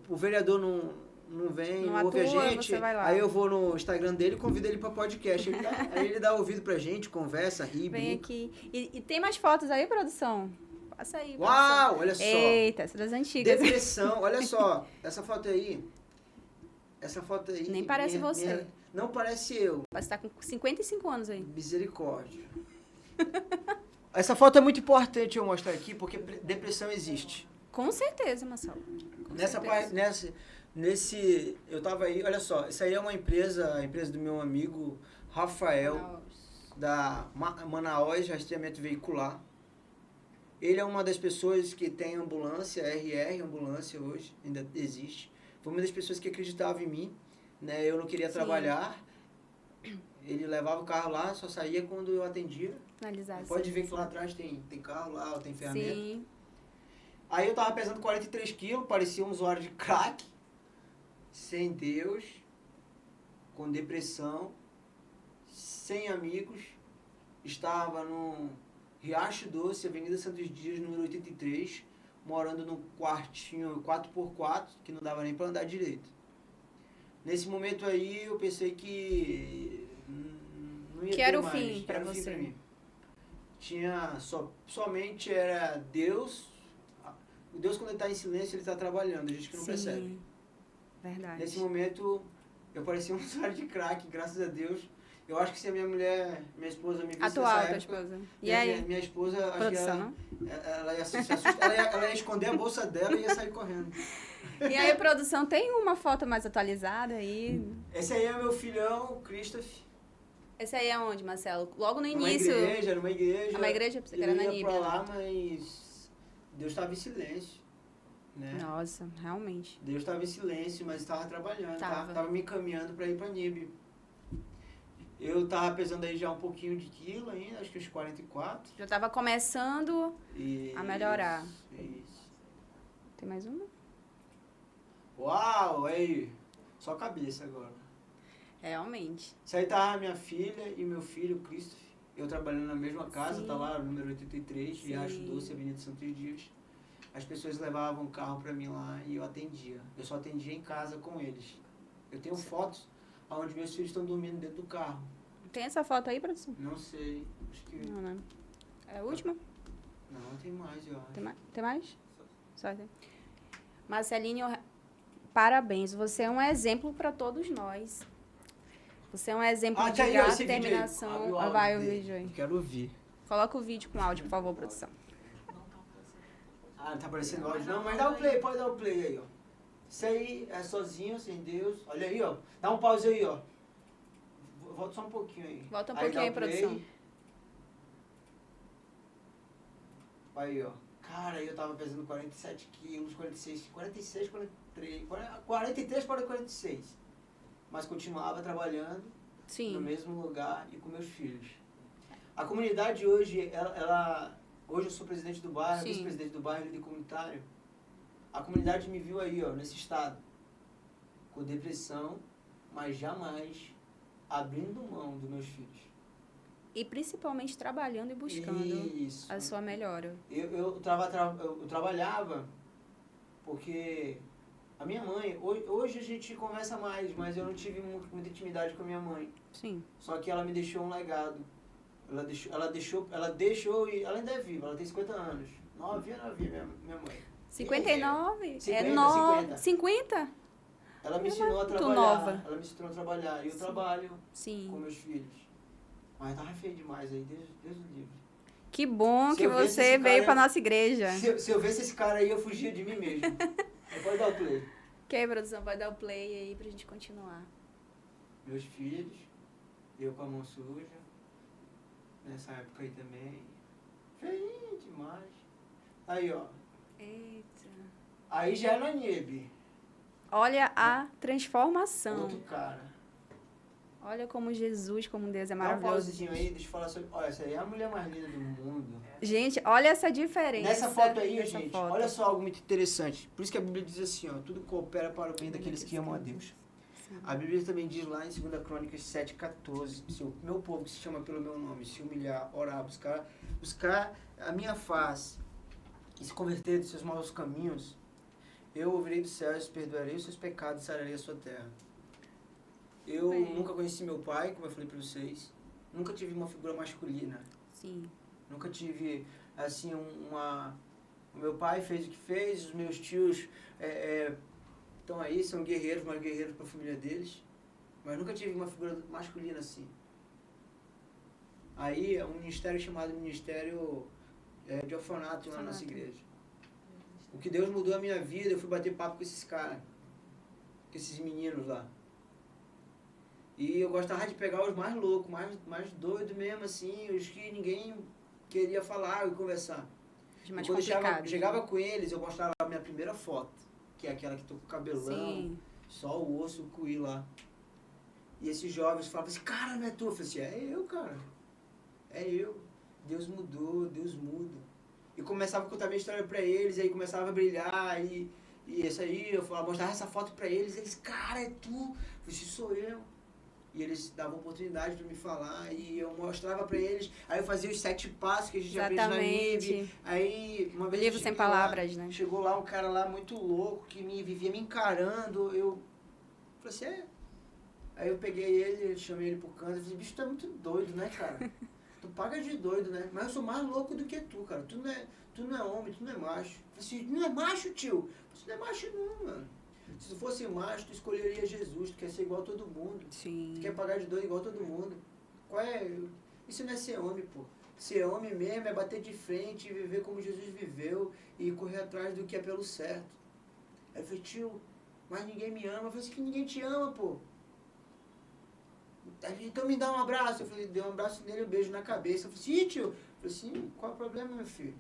O vereador não vem, não ouve atua, a gente, aí eu vou no Instagram dele e convido ele para podcast. Aí ele dá ouvido pra gente, conversa, ri, vem brinca. Aqui. E tem mais fotos aí, produção? Passa aí. Uau, olha só. Eita, essa das antigas. Depressão, olha só. Essa foto aí. Nem parece você. Não parece eu. Você tá com 55 anos aí. Misericórdia. Essa foto é muito importante eu mostrar aqui, porque depressão existe. Com certeza, Marcelo. Eu tava aí, olha só, essa aí é a empresa do meu amigo Rafael, da Manaus Rastreamento Veicular. Ele é uma das pessoas que tem ambulância, RR, ambulância hoje, ainda existe. Foi uma das pessoas que acreditava em mim, né? Eu não queria Sim. trabalhar. Ele levava o carro lá, só saía quando eu atendia. Finalizar esse Pode ver que serviço. lá atrás tem carro lá, tem ferramenta. Sim. Aí eu tava pesando 43 quilos, parecia um usuário de crack, sem Deus, com depressão, sem amigos. Estava no Riacho Doce, Avenida Santos Dias, número 83, morando num quartinho 4x4, que não dava nem para andar direito. Nesse momento aí eu pensei que não ia Que ter era o mais, fim que pra era o fim você. pra mim. Somente era Deus. O Deus, quando ele está em silêncio, ele está trabalhando, a gente que não percebe. Verdade. Nesse momento, eu parecia um usuário de crack, graças a Deus. Eu acho que se a minha mulher, minha esposa me visse Atual, nessa tua época... esposa. E aí? Minha esposa, acho que Produção, ela ia se assustar, ela ia esconder a bolsa dela e ia sair correndo. E aí, produção, tem uma foto mais atualizada aí? Esse aí é meu filhão, o Christopher. Esse aí é onde, Marcelo? Logo no Numa início. Numa igreja. Uma igreja? Pensei que era na Eu ia pra Níbia. lá, mas Deus estava em silêncio, né? Nossa, realmente. Deus estava em silêncio, mas estava trabalhando, Tava. tava me encaminhando para ir para Níbia. Eu tava pesando aí já um pouquinho de quilo ainda, acho que uns 44. Já tava começando a melhorar. Isso. Tem mais uma? Uau, aí, só cabeça agora. Realmente. Isso aí tava minha filha e meu filho, o Christopher. Eu trabalhando na mesma casa, Sim. tá lá, número 83, Sim. Riacho Doce, Avenida Santos Dias. As pessoas levavam o carro pra mim lá e eu atendia. Eu só atendia em casa com eles. Eu tenho fotos onde meus filhos estão dormindo dentro do carro. Tem essa foto aí, produção? Não sei, acho que... Não, né? É a última? Não, tem mais, eu acho. Tem mais? Só tem. Marcelinho, parabéns. Você é um exemplo para todos nós. Você é um exemplo de tá aí, ó, esse determinação. vídeo aí. Abre o áudio Vai o dele. vídeo aí. Eu quero ouvir. Coloca o vídeo com áudio, por favor, produção. Ah, não tá aparecendo áudio não, mas dá o play, pode dar o play aí, ó. Isso aí é sozinho, sem Deus. Olha aí, ó. Dá um pause aí, ó. Volta só um pouquinho aí. Volta um Aí pouquinho dá aí, o play. produção. Aí, ó. Cara, eu tava pesando 47 quilos, 46, 43, 43 para 46. Mas continuava trabalhando no Sim. mesmo lugar e com meus filhos. A comunidade hoje, hoje eu sou presidente do bairro, Sim. vice-presidente do bairro, líder comunitário. A comunidade me viu aí, ó, nesse estado, com depressão, mas jamais abrindo mão dos meus filhos. E principalmente trabalhando e buscando Isso. a sua melhora. Eu trabalhava porque a minha mãe, hoje a gente conversa mais, mas eu não tive muita intimidade com a minha mãe. Sim. Só que ela me deixou um legado. Ela deixou e ela ainda é viva, ela tem 50 anos. Novinha, minha mãe. 59? 50, é nova. 50. 50? Ela me ensinou a muito trabalhar. nova. Ela me ensinou a trabalhar. E eu Sim. trabalho com Sim. meus filhos. Mas tava feio demais aí, Deus o livre. Que bom Se que eu visse você esse veio cara- pra nossa igreja. Se eu visse esse cara aí, eu fugia de mim mesmo. Pode dar o play. Ok, produção, vai dar o play aí pra gente continuar. Meus filhos, eu com a mão suja. Nessa época aí também. Feio demais. Aí, ó. Eita. Aí já é na Niebe. Olha a transformação. Outro cara. Olha como Jesus, como Deus é Dá um maravilhoso. pausezinho aí, deixa eu falar sobre... Olha, essa aí é a mulher mais linda do mundo. Gente, olha essa diferença. Nessa foto aí, nessa gente, foto. olha só algo muito interessante. Por isso que a Bíblia diz assim, ó, tudo coopera para o bem daqueles que amam a Deus. Sim. A Bíblia também diz lá em 2 Crônicas 7,14, se o meu povo que se chama pelo meu nome se humilhar, orar, buscar a minha face e se converter dos seus maus caminhos, eu ouvirei dos céus, perdoarei os seus pecados e sararei a sua terra. Eu Bem. nunca conheci meu pai, como eu falei para vocês, nunca tive uma figura masculina. Sim. Nunca tive, assim, O meu pai fez o que fez, os meus tios estão aí, são guerreiros, mas guerreiros para a família deles. Mas nunca tive uma figura masculina assim. Aí é um ministério chamado Ministério de Orfanato lá na nossa igreja. O que Deus mudou a minha vida, eu fui bater papo com esses caras, com esses meninos lá. E eu gostava de pegar os mais loucos, mais doidos mesmo, assim, os que ninguém queria falar e conversar. mais e quando complicados, chegava com eles, eu mostrava a minha primeira foto, que é aquela que tô com o cabelão, Sim. só o osso, o cuí lá. E esses jovens falavam assim, cara, não é tu? Eu falei assim, é eu, cara. É eu. Deus mudou, Deus muda. E começava a contar minha história pra eles, aí começava a brilhar, e isso aí, eu falava, mostrava essa foto pra eles, eles, cara, é tu? Eu falei assim, sou eu. E eles davam oportunidade pra me falar, e eu mostrava pra eles, aí eu fazia os 7 passos que a gente aprende na NIB. Aí, uma vez Livro sem palavras, né? Chegou lá um cara lá muito louco, que vivia me encarando, eu falei assim, é. Aí eu peguei ele, chamei ele pro canto, e falei, bicho, tu é muito doido, né, cara? Tu paga de doido, né? Mas eu sou mais louco do que tu, cara. Tu não é homem, tu não é macho. Eu falei assim, não é macho, tio? Você não é macho não, mano. Se tu fosse macho, tu escolheria Jesus, tu quer ser igual a todo mundo. Sim. Tu quer pagar de doido igual a todo mundo. Qual é? Isso não é ser homem, pô. Ser homem mesmo é bater de frente e viver como Jesus viveu e correr atrás do que é pelo certo. Aí eu falei, tio, mas ninguém me ama. Eu falei assim, que ninguém te ama, pô. Então me dá um abraço. Eu falei, dei um abraço nele, um beijo na cabeça. Eu falei assim, tio. Eu falei assim, qual é o problema, meu filho?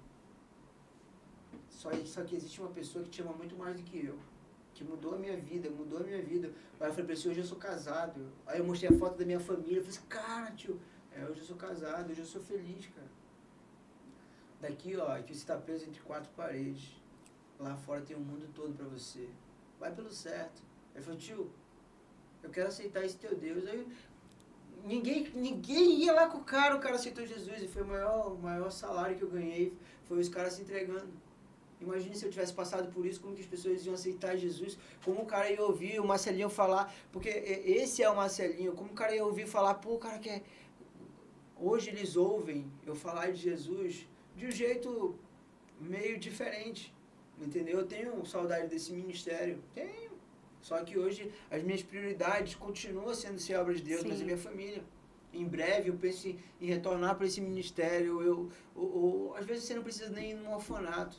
Só que existe uma pessoa que te ama muito mais do que eu. Que mudou a minha vida, mudou a minha vida. Aí eu falei pra ele, hoje eu sou casado. Aí eu mostrei a foto da minha família. Eu falei assim, cara, tio, hoje eu sou casado, hoje eu sou feliz, cara. Daqui, ó, aqui você tá preso entre 4 paredes. Lá fora tem o mundo todo pra você. Vai pelo certo. Aí ele falou, tio, eu quero aceitar esse teu Deus. Aí ninguém ia lá com o cara aceitou Jesus. E foi o maior salário que eu ganhei, foi os caras se entregando. Imagine se eu tivesse passado por isso, como que as pessoas iam aceitar Jesus, como o cara ia ouvir o Marcelinho falar, porque esse é o Marcelinho, como o cara ia ouvir falar, pô, o cara quer... Hoje eles ouvem eu falar de Jesus de um jeito meio diferente, entendeu? Eu tenho saudade desse ministério, tenho. Só que hoje as minhas prioridades continuam sendo ser obra de Deus, Sim. mas a minha família. Em breve eu penso em retornar para esse ministério. Às vezes você não precisa nem ir num orfanato.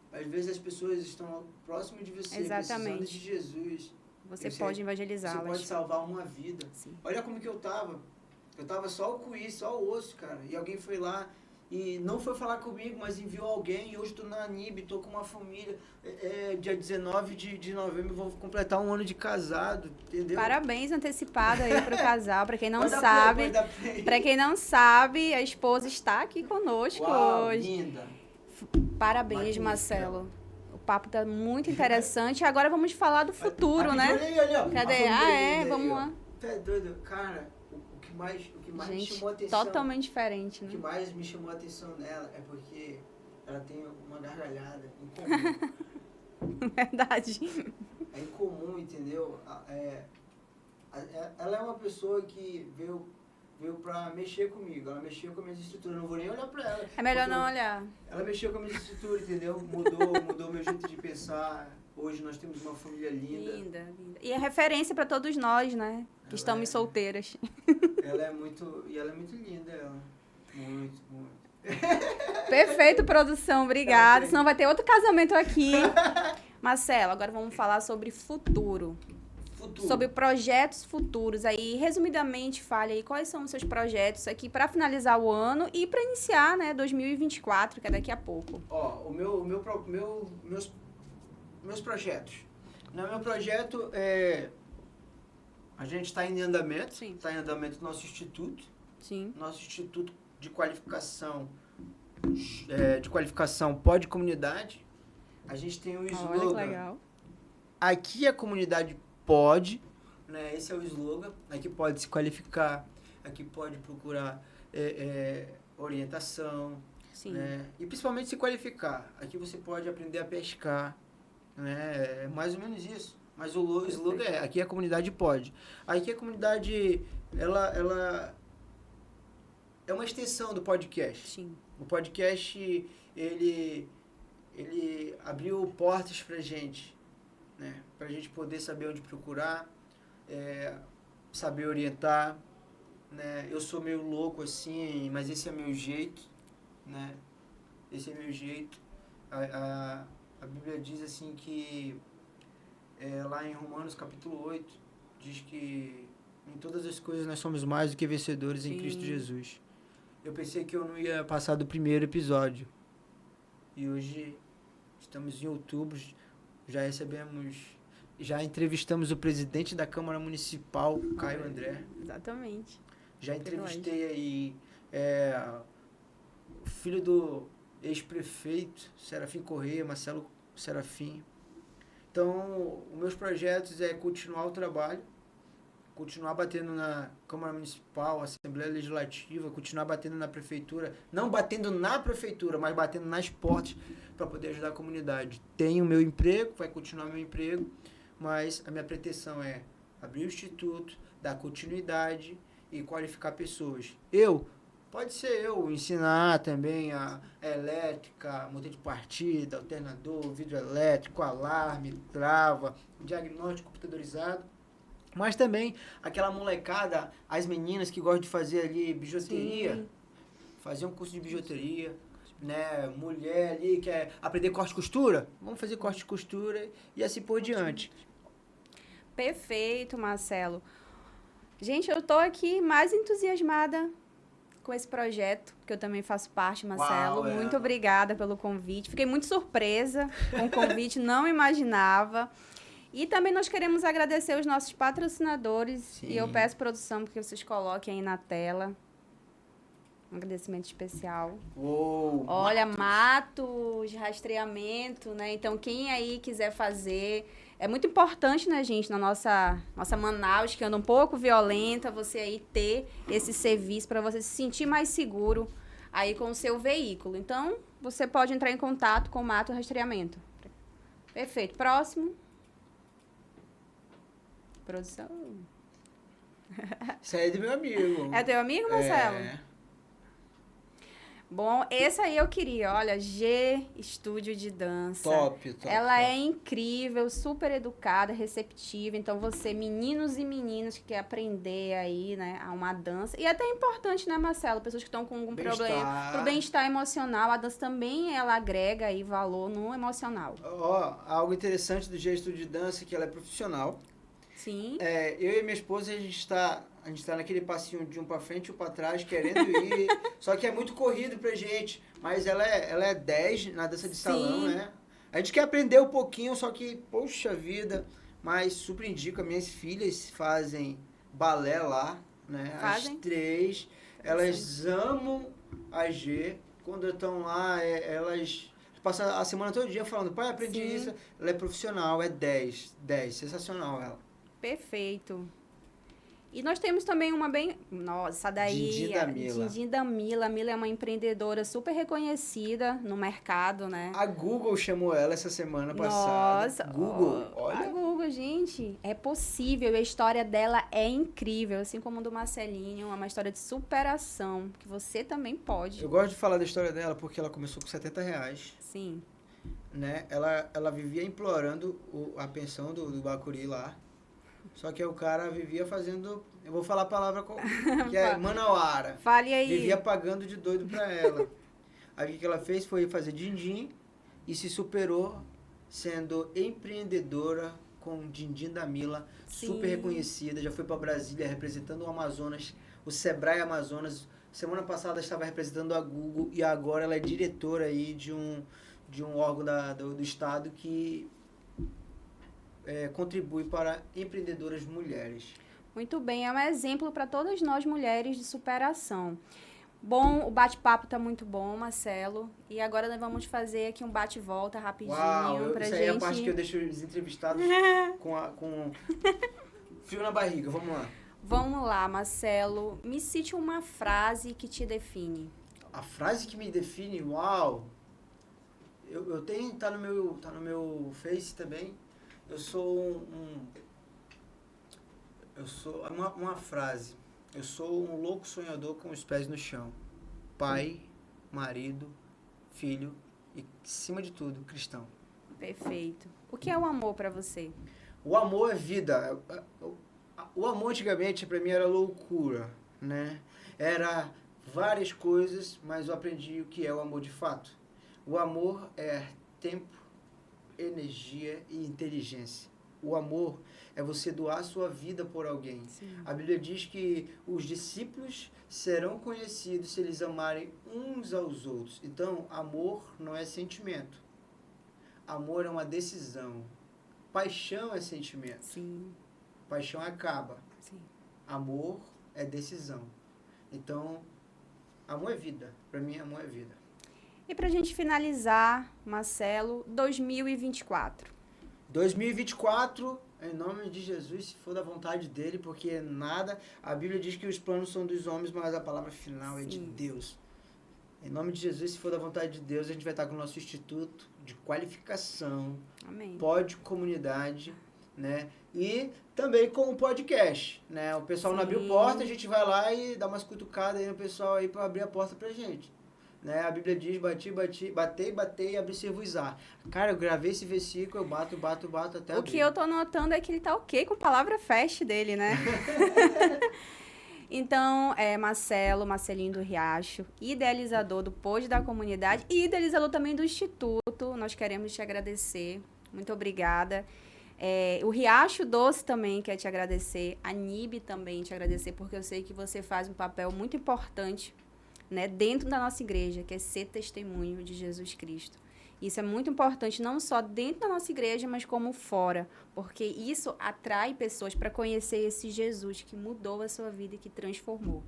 Às vezes as pessoas estão próximo de você, precisando de Jesus. Você pode evangelizá-las. Você pode salvar uma vida. Sim. Olha como que eu tava. Eu tava só o cuí, só o osso, cara. E alguém foi lá e não foi falar comigo, mas enviou alguém. E hoje tô na NIB, tô com uma família. Dia 19 de novembro vou completar 1 ano de casado, entendeu? Parabéns antecipado aí pro casal. Pra quem não sabe, pra quem não sabe, a esposa está aqui conosco. Uau, hoje. Linda. Parabéns, Marcelo. O papo tá muito interessante. Agora vamos falar do futuro, né? Olha aí, Cadê? Vamos lá. Tu é doido, cara. O que mais me Gente, chamou a atenção... totalmente diferente, O que né? mais me chamou a atenção nela é porque ela tem uma gargalhada incomum. Verdade. É incomum, entendeu? Ela é uma pessoa que veio pra mexer comigo. Ela mexeu com as minhas estruturas. Eu não vou nem olhar pra ela. É melhor não olhar. Ela mexeu com a minha estrutura, entendeu? Mudou meu jeito de pensar. Hoje nós temos uma família linda. Linda. E é referência pra todos nós, né? Que estamos solteiras. Ela é muito linda, ela. Muito. Perfeito, produção. Obrigada. Senão vai ter outro casamento aqui. Marcelo, agora vamos falar sobre futuro. Sobre projetos futuros. Aí, resumidamente, fale aí quais são os seus projetos aqui para finalizar o ano e para iniciar, né, 2024, que é daqui a pouco. Ó, meus projetos. Meu projeto a gente está em andamento. Sim. Está em andamento nosso instituto. Sim. Nosso instituto de qualificação Pode Comunidade. A gente tem o slogan. Olha que legal. Aqui a comunidade pode, né? Esse é o slogan. Aqui pode se qualificar, aqui pode procurar orientação, Sim. né? E principalmente se qualificar. Aqui você pode aprender a pescar, né? É mais ou menos isso. Mas o slogan é, aqui a comunidade pode. Aqui a comunidade, ela é uma extensão do podcast. Sim. O podcast, ele abriu portas pra gente, né? Pra gente poder saber onde procurar, saber orientar, né? Eu sou meio louco assim, mas esse é meu jeito, né? Esse é meu jeito. A Bíblia diz assim que, lá em Romanos capítulo 8, diz que em todas as coisas nós somos mais do que vencedores em Cristo Jesus. Eu pensei que eu não ia passar do primeiro episódio. E hoje estamos em outubro, já entrevistamos o presidente da Câmara Municipal, Caio André. Exatamente. Já entrevistei aí o filho do ex-prefeito, Serafim Corrêa, Marcelo Serafim. Então, os meus projetos é continuar o trabalho, continuar batendo na Câmara Municipal, Assembleia Legislativa, continuar batendo na Prefeitura, não batendo na Prefeitura, mas batendo nas portas para poder ajudar a comunidade. Tenho meu emprego, vai continuar meu emprego, mas a minha pretensão é abrir o Instituto, dar continuidade e qualificar pessoas. Pode ser eu ensinar também a elétrica, motor de partida, alternador, vidro elétrico, alarme, trava, diagnóstico computadorizado. Mas também aquela molecada, as meninas que gostam de fazer ali bijuteria, sim, fazer um curso de bijuteria, né? Mulher ali quer aprender corte e costura, vamos fazer corte e costura e assim por diante. Perfeito, Marcelo. Gente, eu tô aqui mais entusiasmada com esse projeto, que eu também faço parte, Marcelo. Uau, muito obrigada pelo convite. Fiquei muito surpresa com o convite, não imaginava. E também nós queremos agradecer os nossos patrocinadores. Sim. E eu peço, produção, que vocês coloquem aí na tela. Um agradecimento especial. Uou, olha, Matos, rastreamento, né? Então, quem aí quiser fazer... É muito importante, né, gente, na nossa Manaus, que anda um pouco violenta, você aí ter esse serviço para você se sentir mais seguro aí com o seu veículo. Então, você pode entrar em contato com o Matos Rastreamento. Perfeito. Próximo. Produção. Isso aí é do meu amigo. É teu amigo, Marcelo? É. Bom, esse aí eu queria, olha, G Estúdio de Dança. Top. Ela é incrível, super educada, receptiva. Então, você, meninos e meninas que quer aprender aí, né, a uma dança. E é até importante, né, Marcelo? Pessoas que estão com algum problema. Pro bem-estar emocional, a dança também, ela agrega aí valor no emocional. Algo interessante do G Estúdio de Dança é que ela é profissional. Sim. Eu e minha esposa, a gente tá naquele passinho de um pra frente e um pra trás, querendo ir. Só que é muito corrido pra gente. Mas ela é 10 na dança de salão, sim, né? A gente quer aprender um pouquinho, só que, poxa vida. Mas super indico, as minhas filhas fazem balé lá, né? Fazem? As 3. Elas amam a G. Quando estão lá, elas... passam a semana todo dia falando, pai, aprendi sim, isso. Ela é profissional, é 10. Sensacional ela. Perfeito. E nós temos também uma bem... Nossa, daí... Dindim da Mila. A Mila é uma empreendedora super reconhecida no mercado, né? A Google chamou ela essa semana passada. Nossa. Google, olha. A Google, gente. É possível. A história dela é incrível. Assim como a do Marcelinho. É uma história de superação. Que você também pode. Eu gosto de falar da história dela porque ela começou com R$70. Sim. Né? Ela vivia implorando a pensão do Bacuri lá. Só que o cara vivia fazendo... Eu vou falar a palavra que é manauara. Fale aí. Vivia pagando de doido pra ela. Aí o que ela fez foi fazer din-din e se superou sendo empreendedora com Dindim da Mila. Sim. Super reconhecida. Já foi pra Brasília representando o Amazonas, o Sebrae Amazonas. Semana passada estava representando a Google e agora ela é diretora aí de um órgão do estado que... contribui para empreendedoras mulheres. Muito bem, é um exemplo para todas nós mulheres de superação. Bom, o bate-papo está muito bom, Marcelo. E agora nós vamos fazer aqui um bate-volta rapidinho. Uau, pra isso gente... aí é a parte que eu deixo os entrevistados com frio na barriga. Vamos lá. Vamos lá, Marcelo. Me cite uma frase que te define. A frase que me define? Uau! Eu tenho, tá no meu Face também. Eu sou uma frase. Eu sou um louco sonhador com os pés no chão. Pai, marido, filho e, acima de tudo, cristão. Perfeito. O que é o amor para você? O amor é vida. O amor antigamente para mim era loucura, né? Era várias coisas, mas eu aprendi o que é o amor de fato. O amor é tempo, energia e inteligência. O amor é você doar a sua vida por alguém. Sim. A Bíblia diz que os discípulos serão conhecidos se eles amarem uns aos outros. Então, amor não é sentimento. Amor é uma decisão. Paixão é sentimento. Sim. Paixão acaba. Sim. Amor é decisão. Então, amor é vida. Para mim, amor é vida. E pra gente finalizar, Marcelo, 2024. 2024, em nome de Jesus, se for da vontade dele, porque nada... A Bíblia diz que os planos são dos homens, mas a palavra final é de Deus. Em nome de Jesus, se for da vontade de Deus, a gente vai estar com o nosso instituto de qualificação. Amém. Comunidade, né? E também com o podcast, né? O pessoal não abriu porta, a gente vai lá e dá umas cutucadas aí no pessoal aí para abrir a porta pra gente. Né? A Bíblia diz, batei e abrir-se-vos-á. Cara, eu gravei esse versículo, eu bato até abrir. O que eu tô notando é que ele tá ok com a palavra fast dele, né? Então, Marcelinho do Riacho, idealizador do Pod da Comunidade e idealizador também do Instituto, nós queremos te agradecer. Muito obrigada. O Riacho Doce também quer te agradecer. A NIB também te agradecer, porque eu sei que você faz um papel muito importante, né, dentro da nossa igreja, que é ser testemunho de Jesus Cristo. Isso é muito importante, não só dentro da nossa igreja, mas como fora, porque isso atrai pessoas para conhecer esse Jesus que mudou a sua vida e que transformou.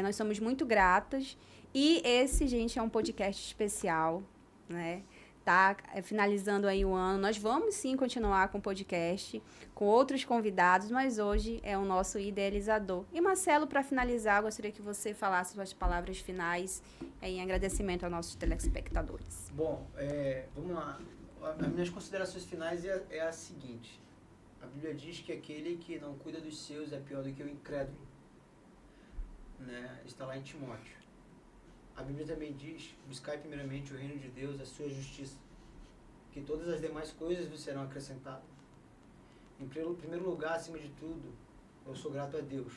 Nós somos muito gratas e esse, gente, é um podcast especial, né? Tá finalizando aí o ano. Nós vamos sim continuar com o podcast, com outros convidados, mas hoje é o nosso idealizador. E Marcelo, para finalizar, gostaria que você falasse suas palavras finais em agradecimento aos nossos telespectadores. Bom, vamos lá. As minhas considerações finais é a seguinte. A Bíblia diz que aquele que não cuida dos seus é pior do que o incrédulo. Né? Está lá em Timóteo. A Bíblia também diz, buscai primeiramente o reino de Deus, a sua justiça, que todas as demais coisas vos serão acrescentadas. Em primeiro lugar, acima de tudo, eu sou grato a Deus.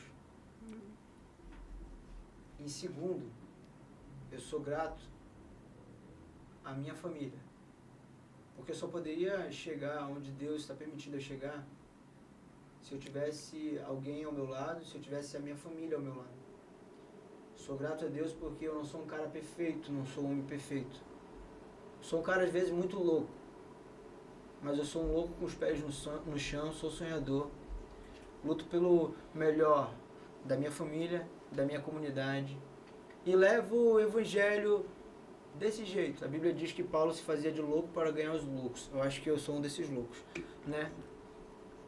Em segundo, eu sou grato à minha família. Porque eu só poderia chegar onde Deus está permitindo eu chegar se eu tivesse alguém ao meu lado, se eu tivesse a minha família ao meu lado. Sou grato a Deus porque eu não sou um cara perfeito, não sou um homem perfeito. Sou um cara, às vezes, muito louco. Mas eu sou um louco com os pés no chão, sou sonhador. Luto pelo melhor da minha família, da minha comunidade. E levo o evangelho desse jeito. A Bíblia diz que Paulo se fazia de louco para ganhar os loucos. Eu acho que eu sou um desses loucos, né?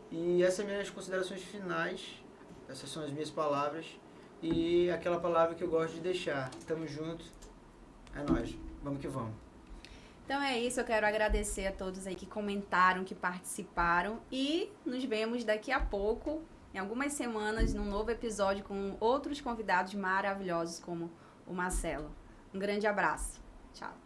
E essas são minhas considerações finais. Essas são as minhas palavras. E aquela palavra que eu gosto de deixar. Tamo junto. É nóis. Vamos que vamos. Então é isso. Eu quero agradecer a todos aí que comentaram, que participaram. E nos vemos daqui a pouco, em algumas semanas, num novo episódio com outros convidados maravilhosos como o Marcelo. Um grande abraço. Tchau.